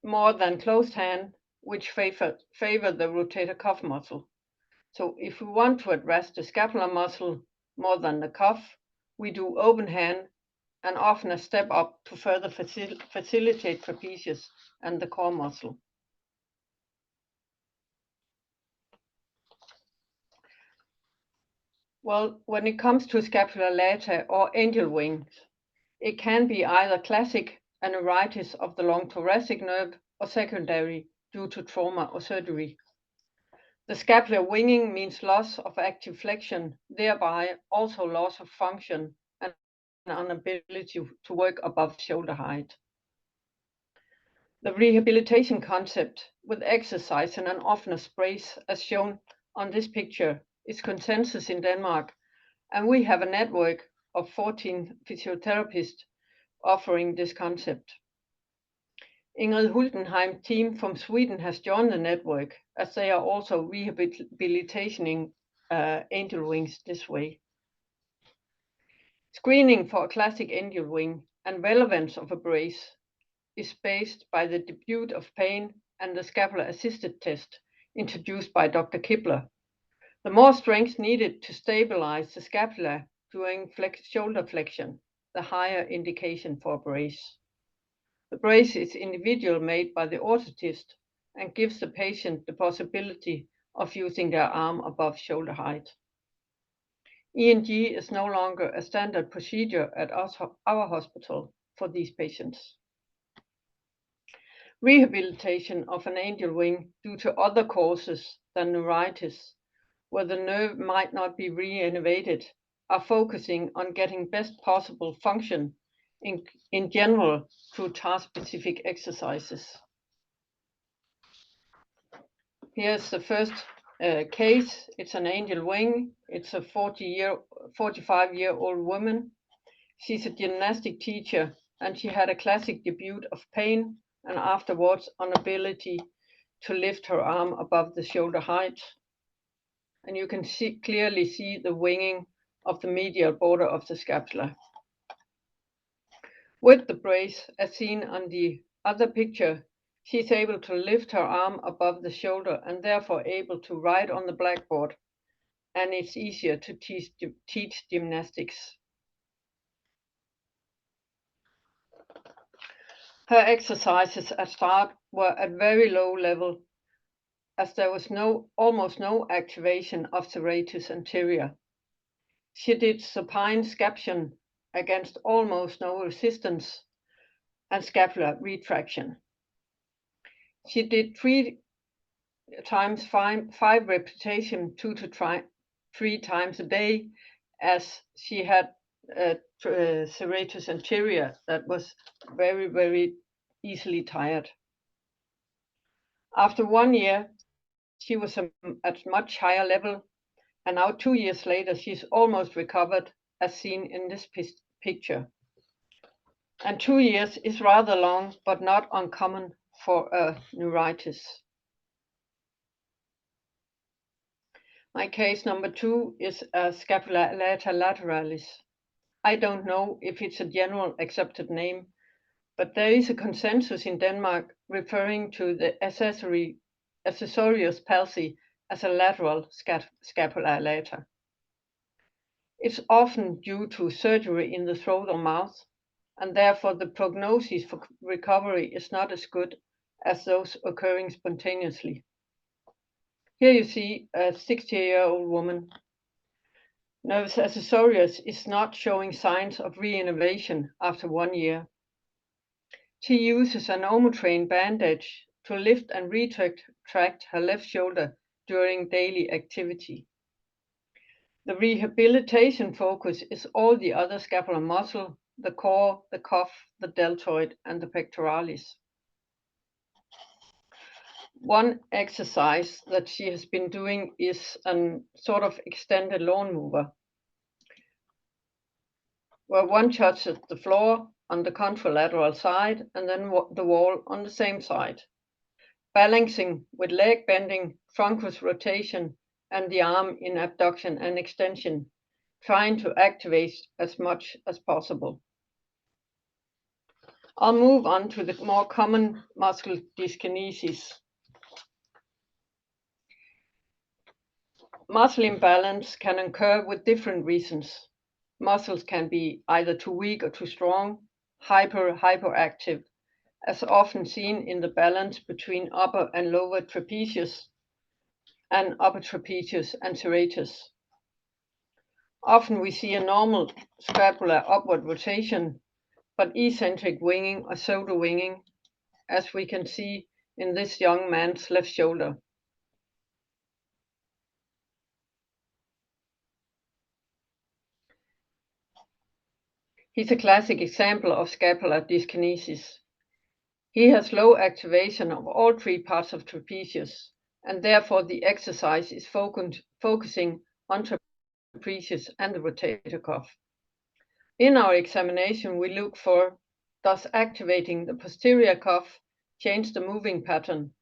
Speaker 6: more than closed hand, which favor the rotator cuff muscle. So if we want to address the scapular muscle more than the cuff, we do open hand and often a step up to further facilitate trapezius and the core muscle. Well, when it comes to scapular latae or angel wings, it can be either classic a neuritis of the long thoracic nerve or secondary due to trauma or surgery. The scapular winging means loss of active flexion, thereby also loss of function and inability to work above shoulder height. The rehabilitation concept with exercise and an often brace, as shown on this picture, is consensus in Denmark, and we have a network of 14 physiotherapists offering this concept. Ingrid Hultenheim team from Sweden has joined the network, as they are also rehabilitating angel wings this way. Screening for a classic angel wing and relevance of a brace is based by the debut of pain and the scapular assisted test introduced by Dr. Kibler. The more strength needed to stabilize the scapula during shoulder flexion, the higher indication for a brace. The brace is individual made by the orthotist and gives the patient the possibility of using their arm above shoulder height. ENG is no longer a standard procedure at our hospital for these patients. Rehabilitation of an angel wing due to other causes than neuritis, where the nerve might not be re-innervated, are focusing on getting best possible function in general through task-specific exercises. Here's the first case. It's an angel wing. It's a 45-year-old woman. She's a gymnastic teacher, and she had a classic debut of pain and afterwards inability to lift her arm above the shoulder height. And you can clearly see the winging of the medial border of the scapula. With the brace, as seen on the other picture, she's able to lift her arm above the shoulder and therefore able to write on the blackboard, and it's easier to teach gymnastics. Her exercises at start were at very low level, as there was almost no activation of serratus anterior. She did supine scaption against almost no resistance and scapular retraction. She did 3 times 5 repetitions 2 to 3 times a day, as she had serratus anterior that was very, very easily tired. After 1 year, she was at much higher level, and now 2 years later, she's almost recovered, as seen in this picture. And 2 years is rather long, but not uncommon for a neuritis. My case number 2 is a scapula lateralis. I don't know if it's a general accepted name, but there is a consensus in Denmark referring to the accessorious palsy as a lateral scapula lata. It's often due to surgery in the throat or mouth, and therefore the prognosis for recovery is not as good as those occurring spontaneously. Here you see a 60-year-old woman. Nervus accessorius is not showing signs of reinnervation after 1 year. She uses an omotrain bandage to lift and retract her left shoulder during daily activity. The rehabilitation focus is all the other scapular muscle, the core, the cuff, the deltoid, and the pectoralis. One exercise that she has been doing is a sort of extended lawn mover, where one touches the floor on the contralateral side and then the wall on the same side, balancing with leg bending, truncus rotation, and the arm in abduction and extension, trying to activate as much as possible. I'll move on to the more common muscle dyskinesis. Muscle imbalance can occur with different reasons. Muscles can be either too weak or too strong, hyperactive, as often seen in the balance between upper and lower trapezius and upper trapezius and serratus. Often we see a normal scapular upward rotation, but eccentric winging or pseudo winging, as we can see in this young man's left shoulder. He's a classic example of scapular dyskinesis. He has low activation of all 3 parts of trapezius, and therefore the exercise is focusing on trapezius and the rotator cuff. In our examination, we look for, does activating the posterior cuff change the moving pattern?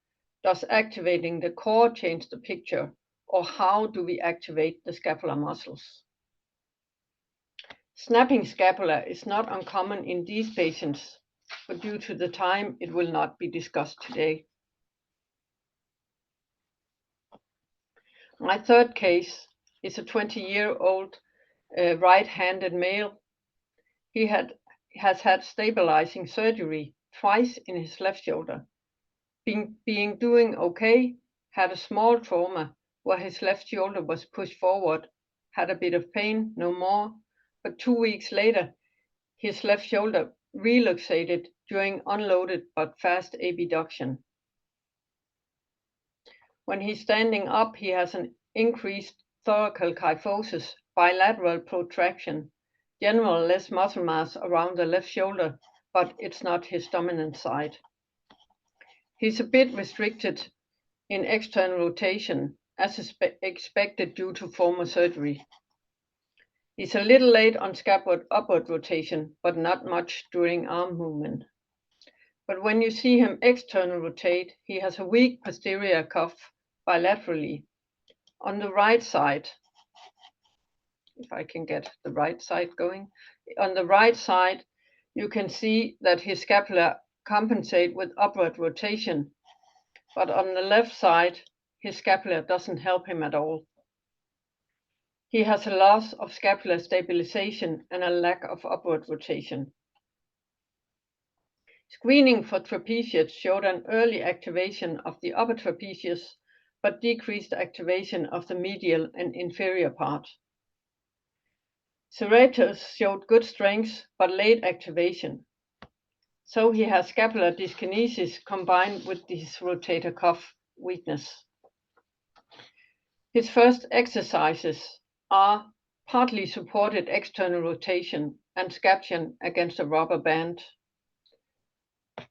Speaker 6: Does activating the core change the picture? Or how do we activate the scapular muscles? Snapping scapula is not uncommon in these patients, but due to the time, it will not be discussed today. My third case is a 20-year-old right-handed male. He has had stabilizing surgery twice in his left shoulder. Being doing okay, had a small trauma where his left shoulder was pushed forward, had a bit of pain, no more, but 2 weeks later, his left shoulder reluxated during unloaded but fast abduction. When he's standing up, he has an increased thoracal kyphosis, bilateral protraction, general less muscle mass around the left shoulder, but it's not his dominant side. He's a bit restricted in external rotation, as expected due to former surgery. He's a little late on scapula upward rotation, but not much during arm movement. But when you see him external rotate, he has a weak posterior cuff bilaterally. On the right side, if I can get the right side going, on the right side, you can see that his scapula compensate with upward rotation, but on the left side, his scapula doesn't help him at all. He has a loss of scapular stabilization and a lack of upward rotation. Screening for trapezius showed an early activation of the upper trapezius, but decreased activation of the medial and inferior part. Serratus showed good strength, but late activation. So he has scapular dyskinesis combined with his rotator cuff weakness. His first exercises are partly supported external rotation and scaption against a rubber band.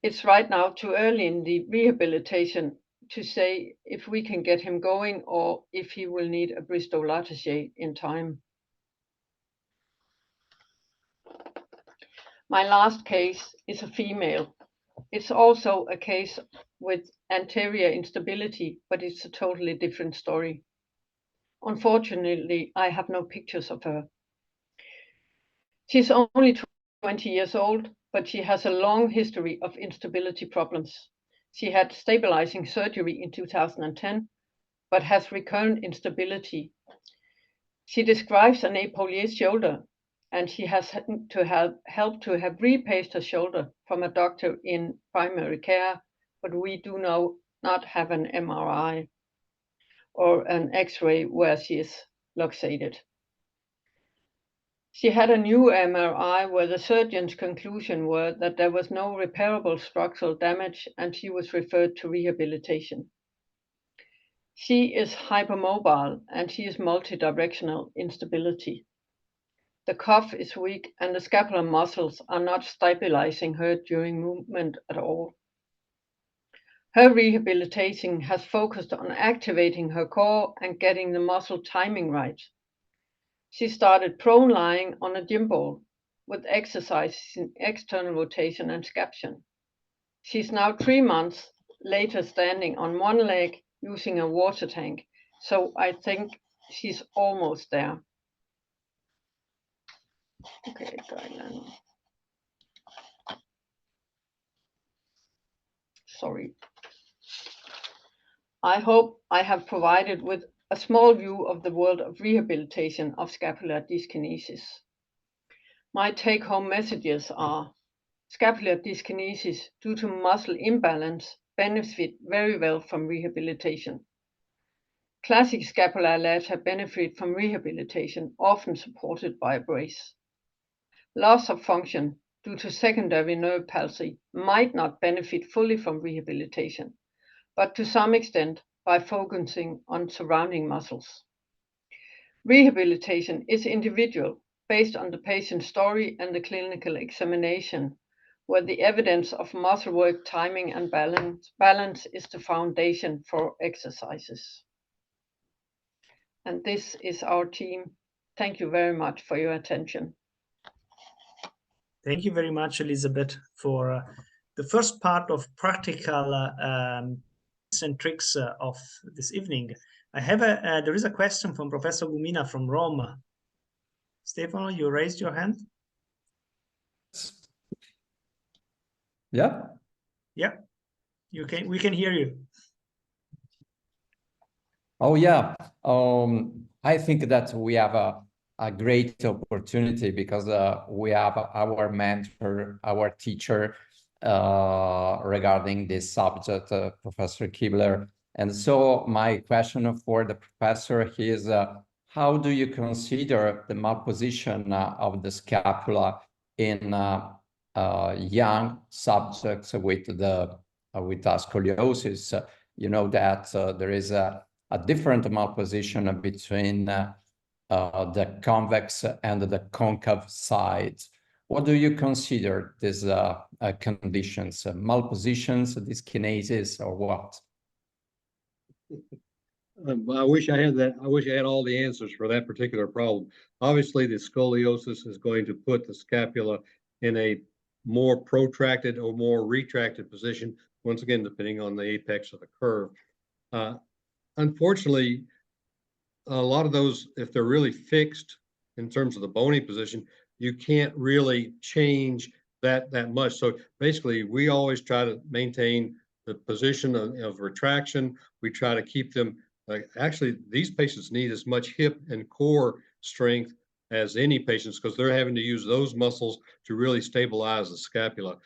Speaker 6: It's right now too early in the rehabilitation to say if we can get him going or if he will need a Bristol attaché in time. My last case is a female. It's also a case with anterior instability, but it's a totally different story. Unfortunately, I have no pictures of her. She's only 20 years old, but she has a long history of instability problems. She had stabilizing surgery in 2010, but has recurrent instability. She describes an épaulé shoulder, and she has to have help to have repaced her shoulder from a doctor in primary care, but we do not have an MRI or an X-ray where she is luxated. She had a new MRI where the surgeon's conclusion were that there was no repairable structural damage, and she was referred to rehabilitation. She is hypermobile and she is multidirectional instability. The cuff is weak and the scapular muscles are not stabilizing her during movement at all. Her rehabilitation has focused on activating her core and getting the muscle timing right. She started prone lying on a gym ball with exercises in external rotation and scaption. She's now 3 months later standing on one leg using a water tank, so I think she's almost there. Okay, sorry. I hope I have provided with a small view of the world of rehabilitation of scapular dyskinesis. My take-home messages are: scapular dyskinesis due to muscle imbalance benefit very well from rehabilitation. Classic scapular labia benefit from rehabilitation, often supported by a brace. Loss of function due to secondary nerve palsy might not benefit fully from rehabilitation, but to some extent by focusing on surrounding muscles. Rehabilitation is individual, based on the patient's story and the clinical examination, where the evidence of muscle work, timing, and balance is the foundation for exercises. And this is our team. Thank you very much for your attention.
Speaker 1: Thank you very much, Elizabeth, for the first part of practical tips and tricks of this evening. I have there is a question from Professor Gumina from Rome. Stefano, you raised your hand?
Speaker 2: Yeah.
Speaker 1: Yeah, we can hear you.
Speaker 2: Oh yeah. I think that we have a great opportunity because we have our mentor, our teacher regarding this subject, Professor Kibler. And so my question for the professor is, how do you consider the malposition of the scapula in young subjects with scoliosis? You know that there is a different malposition between the convex and the concave sides. What do you consider these conditions? Malpositions, dyskinesis, or what?
Speaker 4: I wish I had that. I wish I had all the answers for that particular problem. Obviously, the scoliosis is going to put the scapula in a more protracted or more retracted position, once again, depending on the apex of the curve. Unfortunately, a lot of those, if they're really fixed in terms of the bony position, you can't really change that much. So basically, we always try to maintain the position of retraction. We try to keep them, actually, these patients need as much hip and core strength as any patients because they're having to use those muscles to really stabilize the scapula.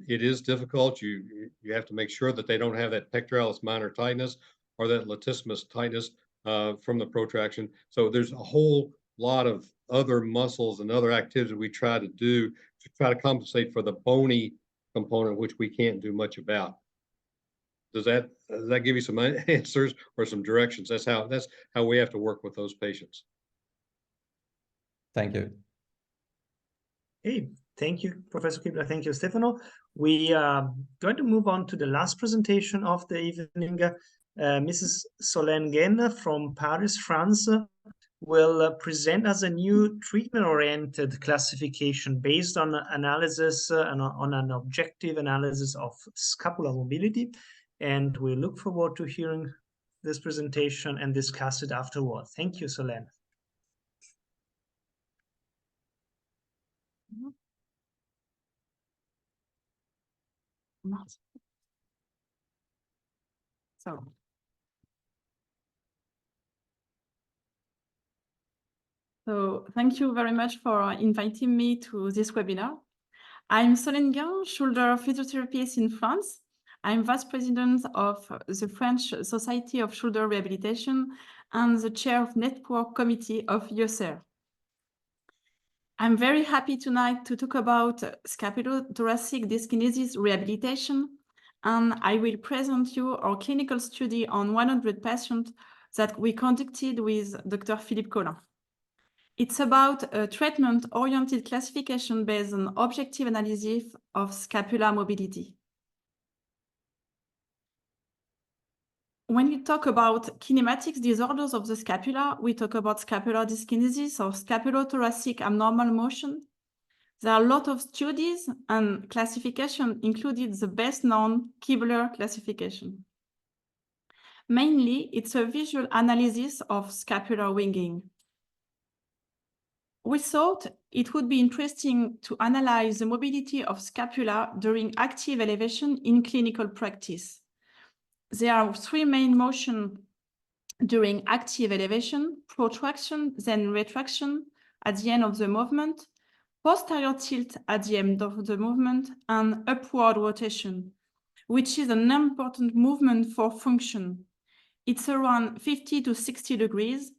Speaker 4: It is difficult. You have to make sure that they don't have that pectoralis minor tightness or that latissimus tightness from the protraction. So there's a whole lot of other muscles and other activities we try to do to try to compensate for the bony component, which we can't do much about. Does that give you some answers or some directions? That's how we have to work with those patients.
Speaker 2: Thank you.
Speaker 1: Hey, thank you, Professor Kibler. Thank you, Stefano. We are going to move on to the last presentation of the evening. Mrs. Solenn Gain from Paris, France, will present us a new treatment-oriented classification based on analysis and on an objective analysis of scapular mobility. And we look forward to hearing this presentation and discuss it afterward. Thank you, Solenn.
Speaker 7: So thank you very much for inviting me to this webinar. I'm Solenn Gain, shoulder physiotherapist in France. I'm vice president of the French Society of Shoulder Rehabilitation and the chair of network committee of SECEC. I'm very happy tonight to talk about scapulothoracic dyskinesis rehabilitation, and I will present you our clinical study on 100 patients that we conducted with Dr. Philippe Collin. It's about a treatment-oriented classification based on objective analysis of scapular mobility. When you talk about kinematics disorders of the scapula, we talk about scapular dyskinesis or scapulothoracic abnormal motion. There are a lot of studies and classification included the best known Kibler classification. Mainly, it's a visual analysis of scapular winging. We thought it would be interesting to analyze the mobility of scapula during active elevation in clinical practice. There are three main motions during active elevation: protraction, then retraction at the end of the movement, posterior tilt at the end of the movement, and upward rotation, which is an important movement for function. It's around 50 to 60 degrees,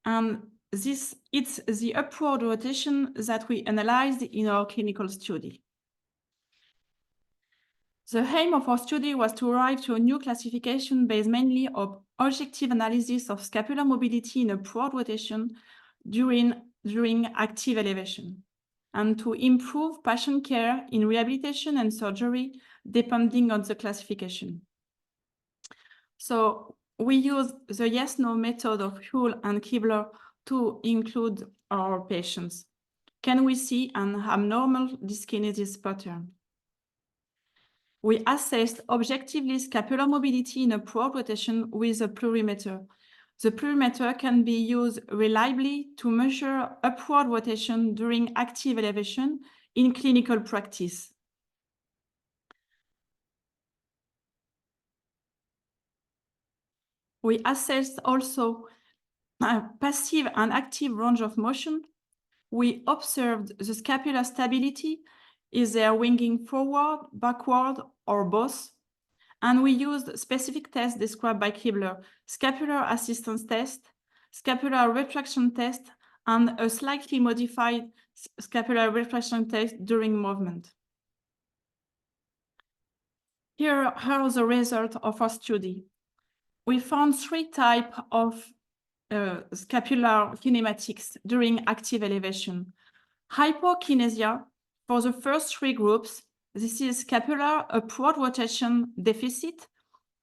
Speaker 7: and it's the upward rotation that we analyzed in our clinical study. The aim of our study was to arrive to a new classification based mainly on objective analysis of scapular mobility in upward rotation during active elevation, and to improve patient care in rehabilitation and surgery depending on the classification. So we use the yes-no method of Hull and Kibler to include our patients. Can we see an abnormal dyskinesis pattern? We assessed objectively scapular mobility in upward rotation with a plurimeter. The plurimeter can be used reliably to measure upward rotation during active elevation in clinical practice. We assessed also passive and active range of motion. We observed the scapular stability. Is there winging forward, backward, or both? And we used specific tests described by Kibler: scapular assistance test, scapular retraction test, and a slightly modified scapular retraction test during movement. Here are the results of our study. We found three types of scapular kinematics during active elevation. Hypokinesia for the first three groups. This is scapular upward rotation deficit,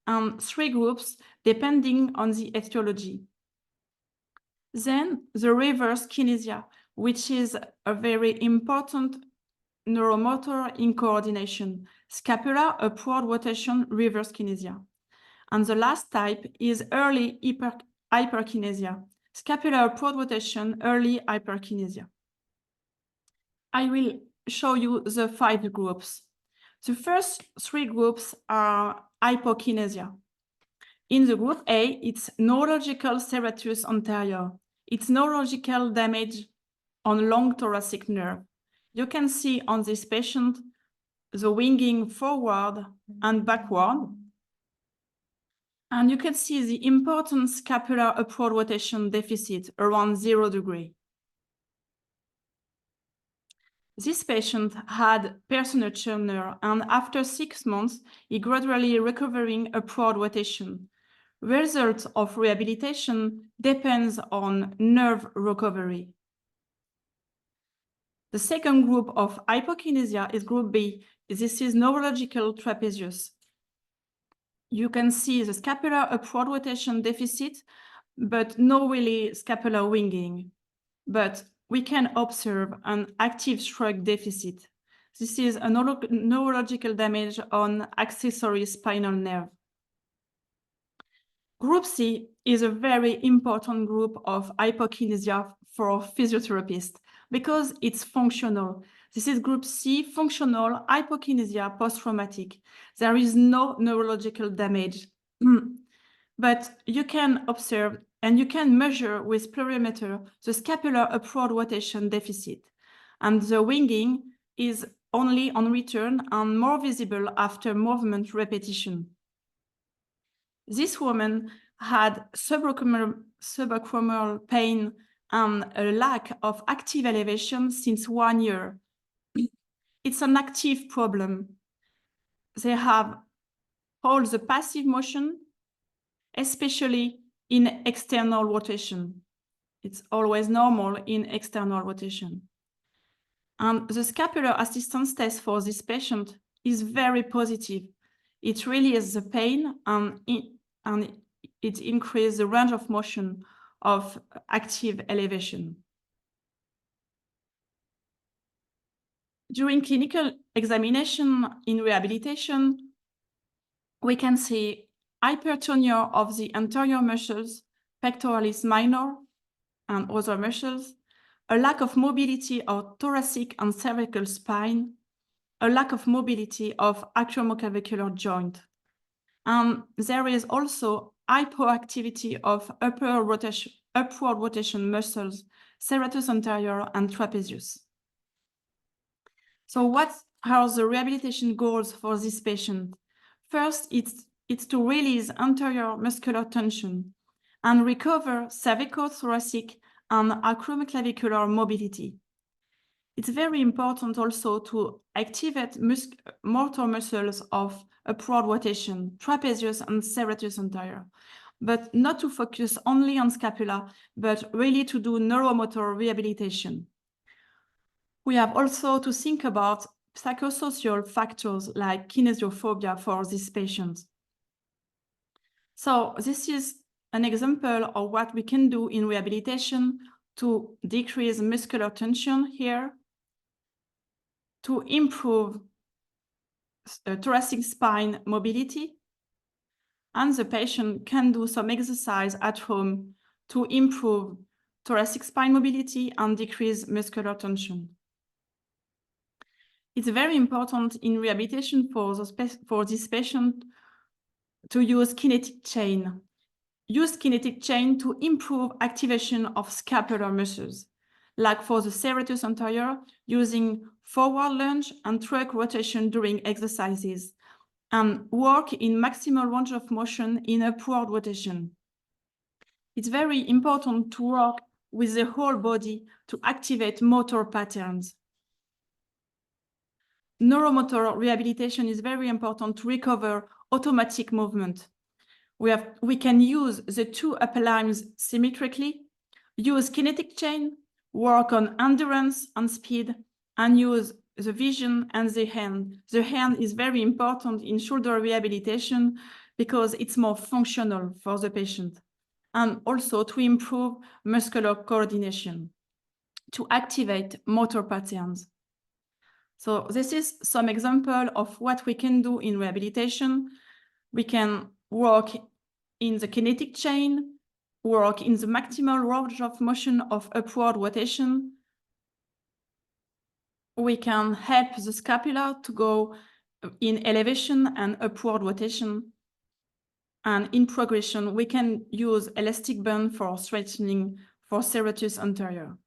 Speaker 7: and three groups depending on the etiology. Then the reverse kinesia, which is a very important neuromotor in coordination, scapular upward rotation reverse kinesia. And the last type is early hyperkinesia, scapular upward rotation early hyperkinesia. I will show you the 5 groups. The first 3 groups are hypokinesia. In the group A, it's neurological serratus anterior. It's neurological damage on long thoracic nerve. You can see on this patient the winging forward and backward. And you can see the important scapular upward rotation deficit around 0 degree. This patient had personal tumor, and after 6 months, he gradually recovering upward rotation. Result of rehabilitation depends on nerve recovery. The second group of hypokinesia is group B. This is neurological trapezius. You can see the scapular upward rotation deficit but no really scapular winging. But we can observe an active shrug deficit. This is a neurological damage on accessory spinal nerve. Group C is a very important group of hypokinesia for physiotherapists because it's functional. This is group C, functional hypokinesia post-traumatic. There is no neurological damage, but you can observe and you can measure with pleurometer the scapular upward rotation deficit. And the winging is only on return and more visible after movement repetition. This woman had subacromial pain and a lack of active elevation since 1 year. It's an active problem. They have all the passive motion, especially in external rotation. It's always normal in external rotation. And the scapular assistance test for this patient is very positive. It relieves the pain and it increases the range of motion of active elevation. During clinical examination in rehabilitation, we can see hypertonia of the anterior muscles, pectoralis minor, and other muscles, a lack of mobility of thoracic and cervical spine, a lack of mobility of acromioclavicular joint. And there is also hypoactivity of upward rotation muscles, serratus anterior and trapezius. So what are the rehabilitation goals for this patient? First, it's to release anterior muscular tension and recover cervicothoracic and acromioclavicular mobility. It's very important also to activate motor muscles of upward rotation, trapezius and serratus anterior, but not to focus only on scapula, but really to do neuromotor rehabilitation. We have also to think about psychosocial factors like kinesiophobia for these patients. So this is an example of what we can do in rehabilitation to decrease muscular tension here, to improve thoracic spine mobility, and the patient can do some exercise at home to improve thoracic spine mobility and decrease muscular tension. It's very important in rehabilitation for this patient to use kinetic chain. Use kinetic chain to improve activation of scapular muscles, like for the serratus anterior, using forward lunge and truck rotation during exercises, and work in maximal range of motion in upward rotation. It's very important to work with the whole body to activate motor patterns. Neuromotor rehabilitation is very important to recover automatic movement. We can use the two upper limbs symmetrically, use kinetic chain, work on endurance and speed, and use the vision and the hand. The hand is very important in shoulder rehabilitation because it's more functional for the patient, and also to improve muscular coordination, to activate motor patterns. So this is some example of what we can do in rehabilitation. We can work in the kinetic chain, work in the maximal range of motion of upward rotation. We can help the scapula to go in elevation and upward rotation. And in progression, we can use elastic band for strengthening for serratus anterior.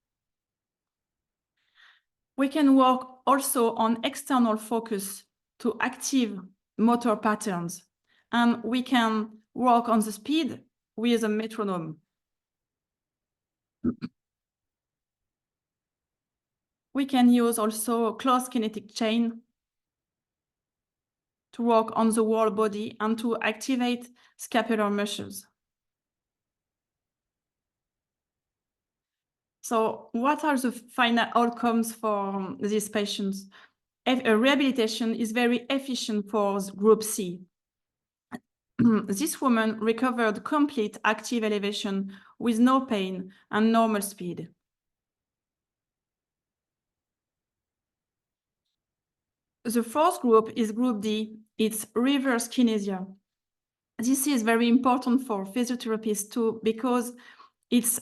Speaker 7: We can work also on external focus to active motor patterns. And we can work on the speed with a metronome. We can use also closed kinetic chain to work on the whole body and to activate scapular muscles. So what are the final outcomes for these patients? Rehabilitation is very efficient for group C. this woman recovered complete active elevation with no pain and normal speed. The fourth group is group D. It's reverse kinesia. This is very important for physiotherapists too, because it's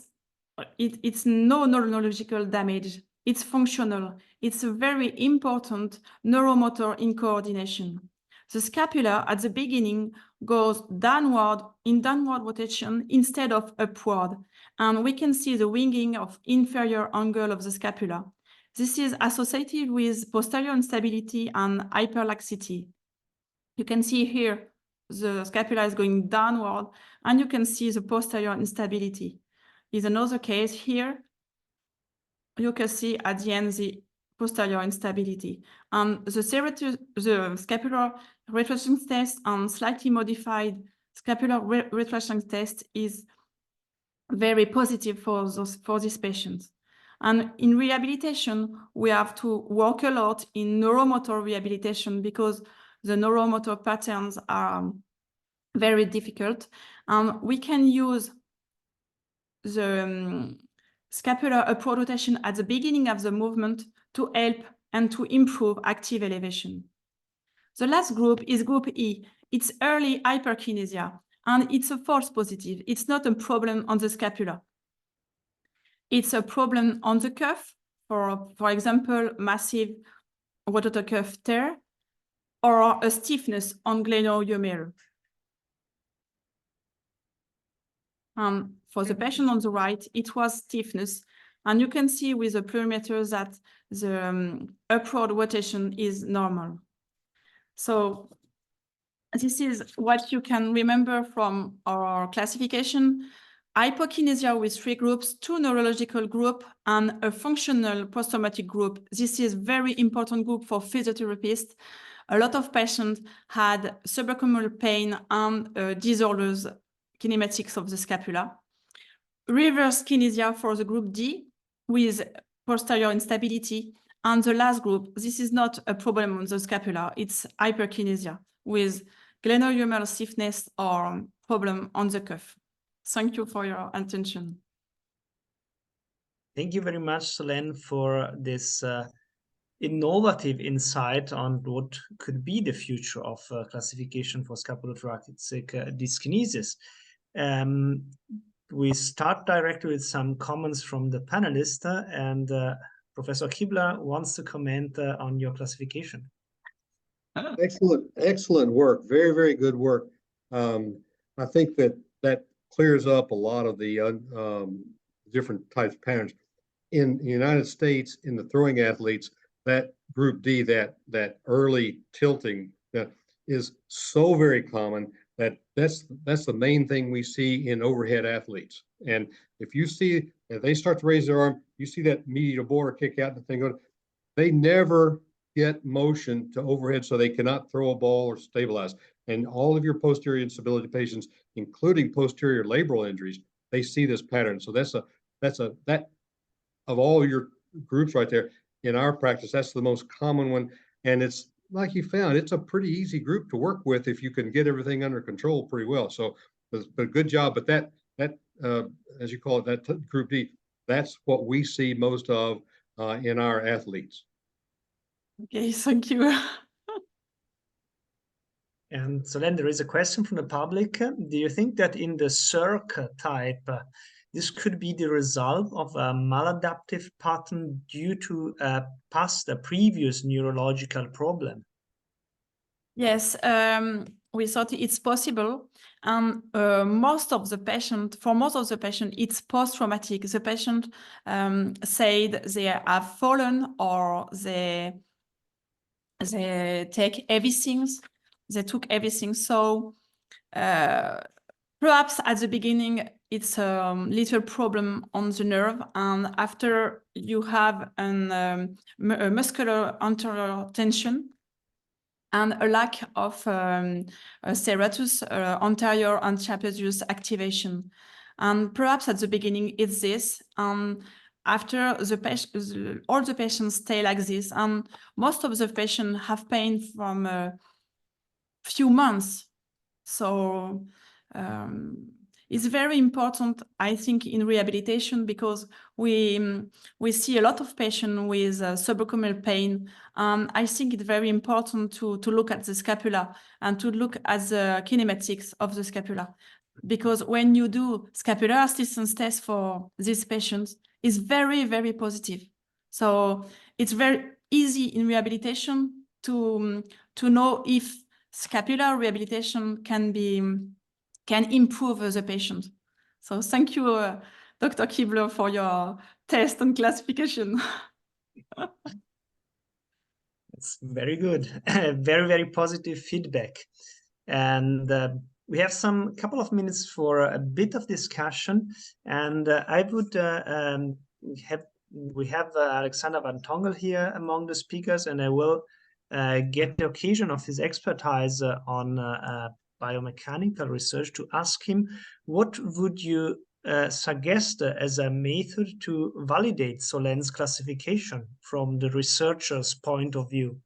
Speaker 7: no neurological damage. It's functional. It's a very important neuromotor in coordination. The scapula at the beginning goes downward in downward rotation instead of upward. And we can see the winging of inferior angle of the scapula. This is associated with posterior instability and hyperlaxity. You can see here the scapula is going downward, and you can see the posterior instability. In another case here, you can see at the end the posterior instability. And the scapular retraction test and slightly modified scapular retraction test is very positive for these patients. And in rehabilitation, we have to work a lot in neuromotor rehabilitation because the neuromotor patterns are very difficult. We can use the scapular upward rotation at the beginning of the movement to help and to improve active elevation. The last group is group E. It's early hyperkinesia, and it's a false positive. It's not a problem on the scapula. It's a problem on the cuff, for example, massive rotator cuff tear, or a stiffness on glenohumeral. For the patient on the right, it was stiffness. And you can see with the plurimeter that the upward rotation is normal. So this is what you can remember from our classification. Hypokinesia with 3 groups, 2 neurological group, and a functional post-traumatic group. This is very important group for physiotherapists. A lot of patients had subacromial pain and disorders, kinematics of the scapula. Reverse kinesia for the group D with posterior instability. And the last group, this is not a problem on the scapula, it's hyperkinesia with glenohumeral stiffness or problem on the cuff. Thank you for your attention.
Speaker 1: Thank you very much, Solenn, for this innovative insight on what could be the future of classification for scapulothoracic dyskinesis. We start directly with some comments from the panelists, and Professor Kibler wants to comment on your classification.
Speaker 4: Excellent work. Very, very good work. I think that clears up a lot of the different types of patterns. In the United States, in the throwing athletes, that group D, that early tilting, that is so very common that that's the main thing we see in overhead athletes. And if they start to raise their arm, you see that medial border kick out, the thing go, they never get motion to overhead, so they cannot throw a ball or stabilize. And all of your posterior instability patients, including posterior labral injuries, they see this pattern. So that of all your groups right there, in our practice, that's the most common one. And it's like you found, it's a pretty easy group to work with if you can get everything under control pretty well. So, but good job. But that as you call it, that group D, that's what we see most of in our athletes.
Speaker 7: Okay, thank you.
Speaker 1: And so then there is a question from the public. Do you think that in the SECEC type, this could be the result of a maladaptive pattern due to a previous neurological problem?
Speaker 7: Yes, we thought it's possible. And for most of the patient, it's post-traumatic. The patient said they have fallen or they take everything. They took everything. So perhaps at the beginning, it's a little problem on the nerve. And after you have a muscular anterior tension and a lack of serratus, anterior and trapezius activation. And perhaps at the beginning, it's this. After all the patients stay like this, and most of the patients have pain from a few months So it's very important, I think, in rehabilitation, because we see a lot of patients with subacromial pain. I think it's very important to look at the scapula and to look at the kinematics of the scapula, because when you do scapular assistance test for these patients, it's very, very positive. So it's very easy in rehabilitation to know if scapular rehabilitation can improve the patient. So thank you, Dr. Kibler, for your test and classification.
Speaker 1: It's very good. Very, very positive feedback. And we have some couple of minutes for a bit of discussion. And I would we have Alexander van Tongel here among the speakers, and I will get the occasion of his expertise on biomechanical research to ask him, what would you suggest as a method to validate Solenn's classification from the researcher's point of view?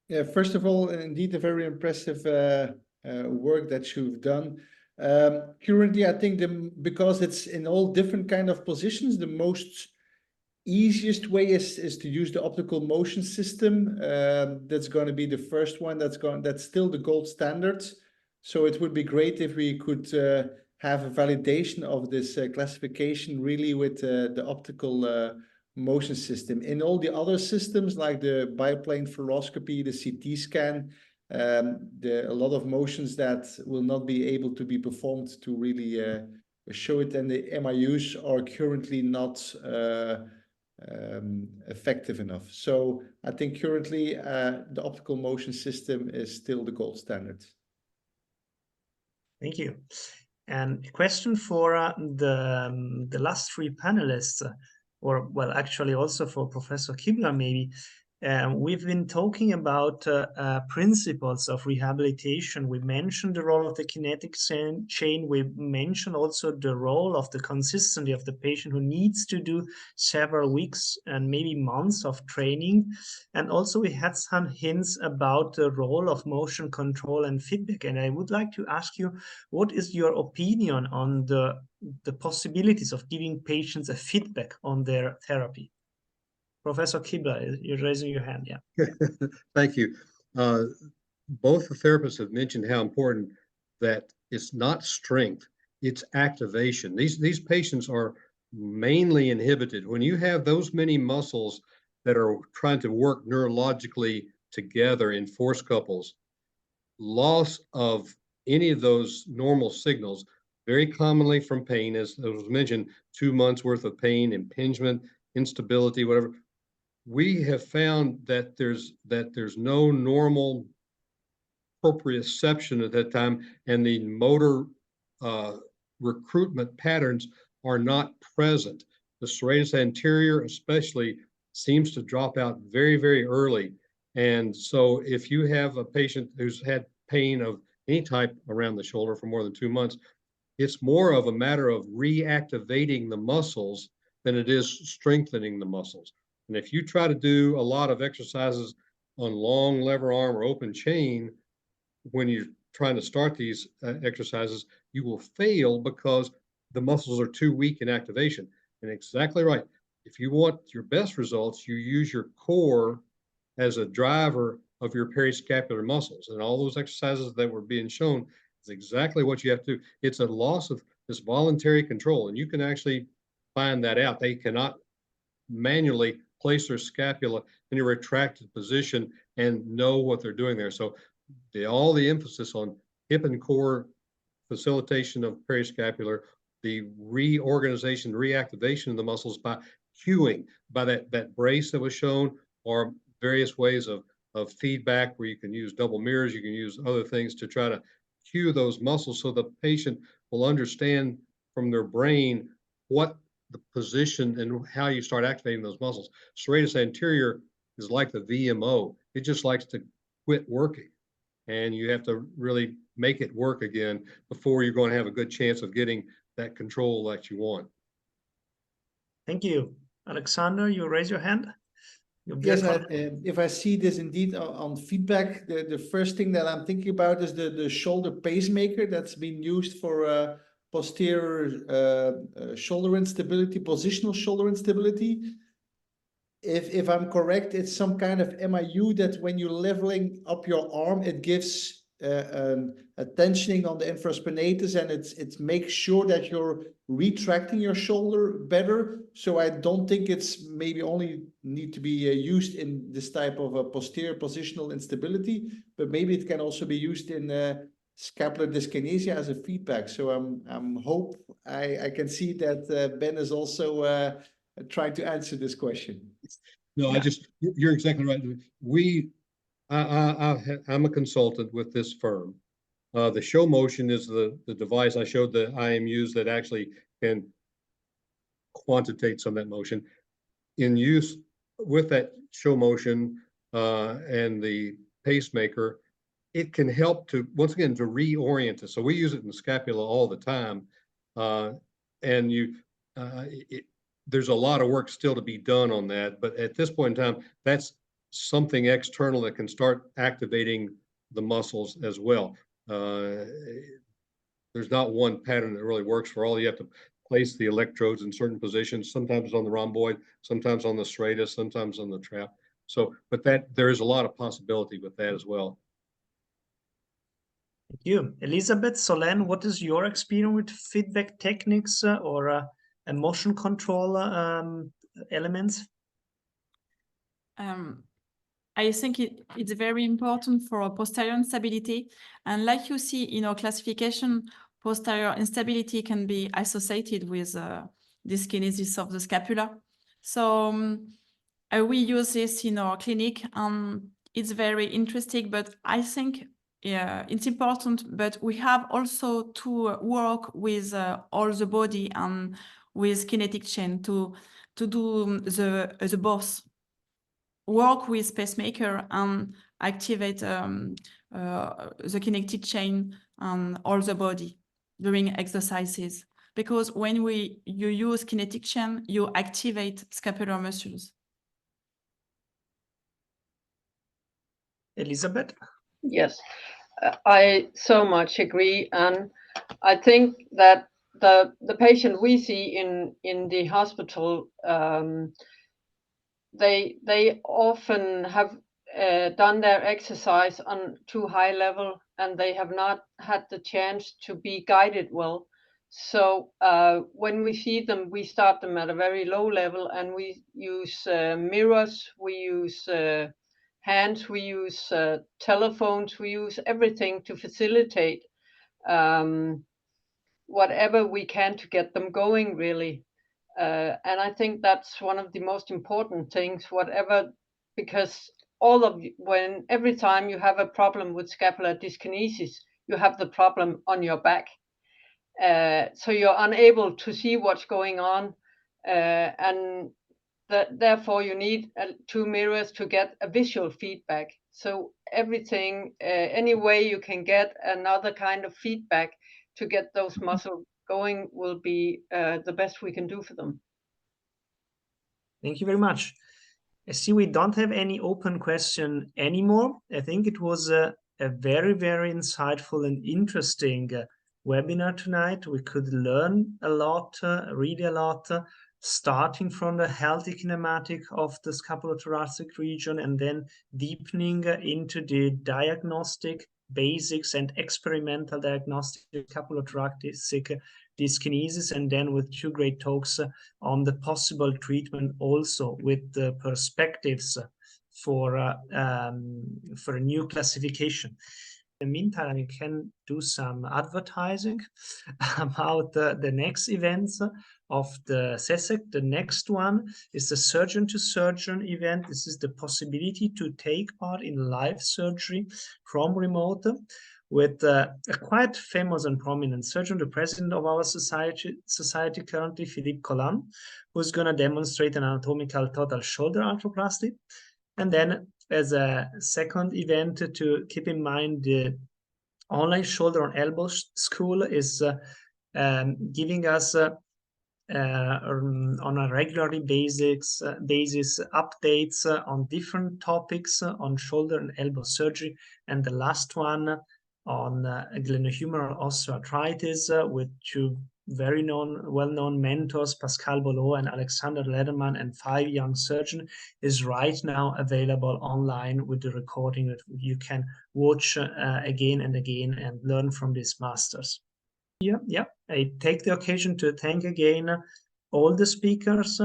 Speaker 5: Yeah, first of all, indeed, a very impressive work that you've done. Currently, I think because it's in all different kind of positions, the most easiest way is to use the optical motion system. That's going to be the first one. That's still the gold standard. So it would be great if we could have a validation of this classification really with the optical motion system. In all the other systems, like the biplane fluoroscopy, the CT scan, a lot of motions that will not be able to be performed to really show it, and the MIUs are currently not effective enough. So I think currently the optical motion system is still the gold standard.
Speaker 1: Thank you. And a question for the last three panelists, or well, actually also for Professor Kibler maybe. We've been talking about principles of rehabilitation. We mentioned the role of the kinetic chain. We mentioned also the role of the consistency of the patient who needs to do several weeks and maybe months of training. And also we had some hints about the role of motion control and feedback. And I would like to ask you, what is your opinion on the possibilities of giving patients a feedback on their therapy? Professor Kibler, you're raising your hand, yeah.
Speaker 4: Thank you. Both the therapists have mentioned how important that it's not strength, it's activation. These patients are mainly inhibited. When you have those many muscles that are trying to work neurologically together in force couples, loss of any of those normal signals, very commonly from pain, as was mentioned, 2 months worth of pain, impingement, instability, whatever. We have found that there's no normal proprioception at that time, and the motor recruitment patterns are not present. The serratus anterior especially seems to drop out very, very early. And so if you have a patient who's had pain of any type around the shoulder for more than 2 months, it's more of a matter of reactivating the muscles than it is strengthening the muscles. And if you try to do a lot of exercises on long lever arm or open chain, when you're trying to start these exercises, you will fail because the muscles are too weak in activation. And exactly right. If you want your best results, you use your core as a driver of your periscapular muscles. And all those exercises that were being shown is exactly what you have to do. It's a loss of this voluntary control. And you can actually find that out. They cannot manually place their scapula in a retracted position and know what they're doing there. So all the emphasis on hip and core facilitation of periscapular, the reorganization, reactivation of the muscles by cueing, by that brace that was shown, or various ways of feedback where you can use double mirrors, you can use other things to try to cue those muscles so the patient will understand from their brain what the position and how you start activating those muscles. Serratus anterior is like the VMO. It just likes to quit working. And you have to really make it work again before you're going to have a good chance of getting that control that you want.
Speaker 1: Thank you. Alexander, you raise your hand.
Speaker 5: Yes, if I see this indeed on feedback, the first thing that I'm thinking about is the shoulder pacemaker that's been used for posterior shoulder instability, positional shoulder instability. If I'm correct, it's some kind of MIU that when you're leveling up your arm, it gives a tensioning on the infraspinatus, and it makes sure that you're retracting your shoulder better. So I don't think it's maybe only need to be used in this type of a posterior positional instability, but maybe it can also be used in scapular dyskinesia as a feedback. So I can see that Ben is also trying to answer this question.
Speaker 4: No, yeah. You're exactly right. I'm a consultant with this firm. The show motion is the device I showed the IMUs that actually can quantitate some of that motion. In use with that show motion and the pacemaker, it can help to, once again, to reorient us. So we use it in the scapula all the time. And there's a lot of work still to be done on that. But at this point in time, that's something external that can start activating the muscles as well. There's not one pattern that really works for all. You have to place the electrodes in certain positions, sometimes on the rhomboid, sometimes on the serratus, sometimes on the trap. So, but there is a lot of possibility with that as well.
Speaker 1: Thank you. Elizabeth, Solenn, what is your experience with feedback techniques or motion control elements?
Speaker 7: I think it's very important for posterior instability. And like you see in our classification, posterior instability can be associated with dyskinesis of the scapula. So we use this in our clinic. It's very interesting, but I think it's important, but we have also to work with all the body and with kinetic chain to do the both. Work with pacemaker and activate the kinetic chain on all the body during exercises. Because when you use kinetic chain, you activate scapular muscles.
Speaker 1: Elizabeth?
Speaker 6: Yes, I so much agree. And I think that the patient we see in the hospital, they often have done their exercise on too high level, and they have not had the chance to be guided well. So when we see them, we start them at a very low level, and we use mirrors, we use hands, we use telephones, we use everything to facilitate whatever we can to get them going, really. And I think that's one of the most important things, because every time you have a problem with scapular dyskinesis, you have the problem on your back. So you're unable to see what's going on. And therefore you need two mirrors to get a visual feedback. So everything, any way you can get another kind of feedback to get those muscles going will be the best we can do for them.
Speaker 1: Thank you very much. I see we don't have any open question anymore. I think it was a very, very insightful and interesting webinar tonight. We could learn a lot, read a lot, starting from the healthy kinematic of the scapulothoracic region and then deepening into the diagnostic basics and experimental diagnostic scapulothoracic dyskinesis, and then with two great talks on the possible treatment, also with the perspectives for a new classification. In the meantime, I can do some advertising about the next events of the SECEC. The next one is the surgeon-to-surgeon event. This is the possibility to take part in live surgery from remote with a quite famous and prominent surgeon, the president of our society currently, Philippe Colin, who's going to demonstrate an anatomical total shoulder arthroplasty. And then as a second event to keep in mind, the online shoulder on elbow school is giving us on a regular basis updates on different topics on shoulder and elbow surgery, and the last one on glenohumeral osteoarthritis with two very well-known mentors, Pascal Bollot and Alexander Lederman, and 5 young surgeons, is right now available online with the recording that you can watch again and again and learn from these masters. Yeah, I take the occasion to thank again all the speakers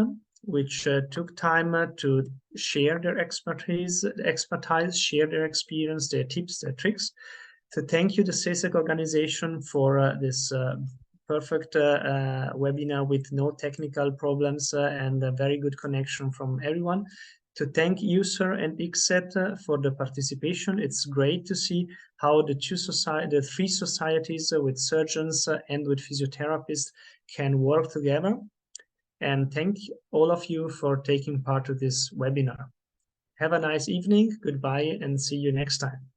Speaker 1: which took time to share their expertise, share their experience, their tips, their tricks. To thank you, the SECEC organization, for this perfect webinar with no technical problems and a very good connection from everyone. To thank USER and ICSET for the participation. It's great to see how the 3 societies with surgeons and with physiotherapists can work together. And thank all of you for taking part of this webinar. Have a nice evening, goodbye, and see you next time.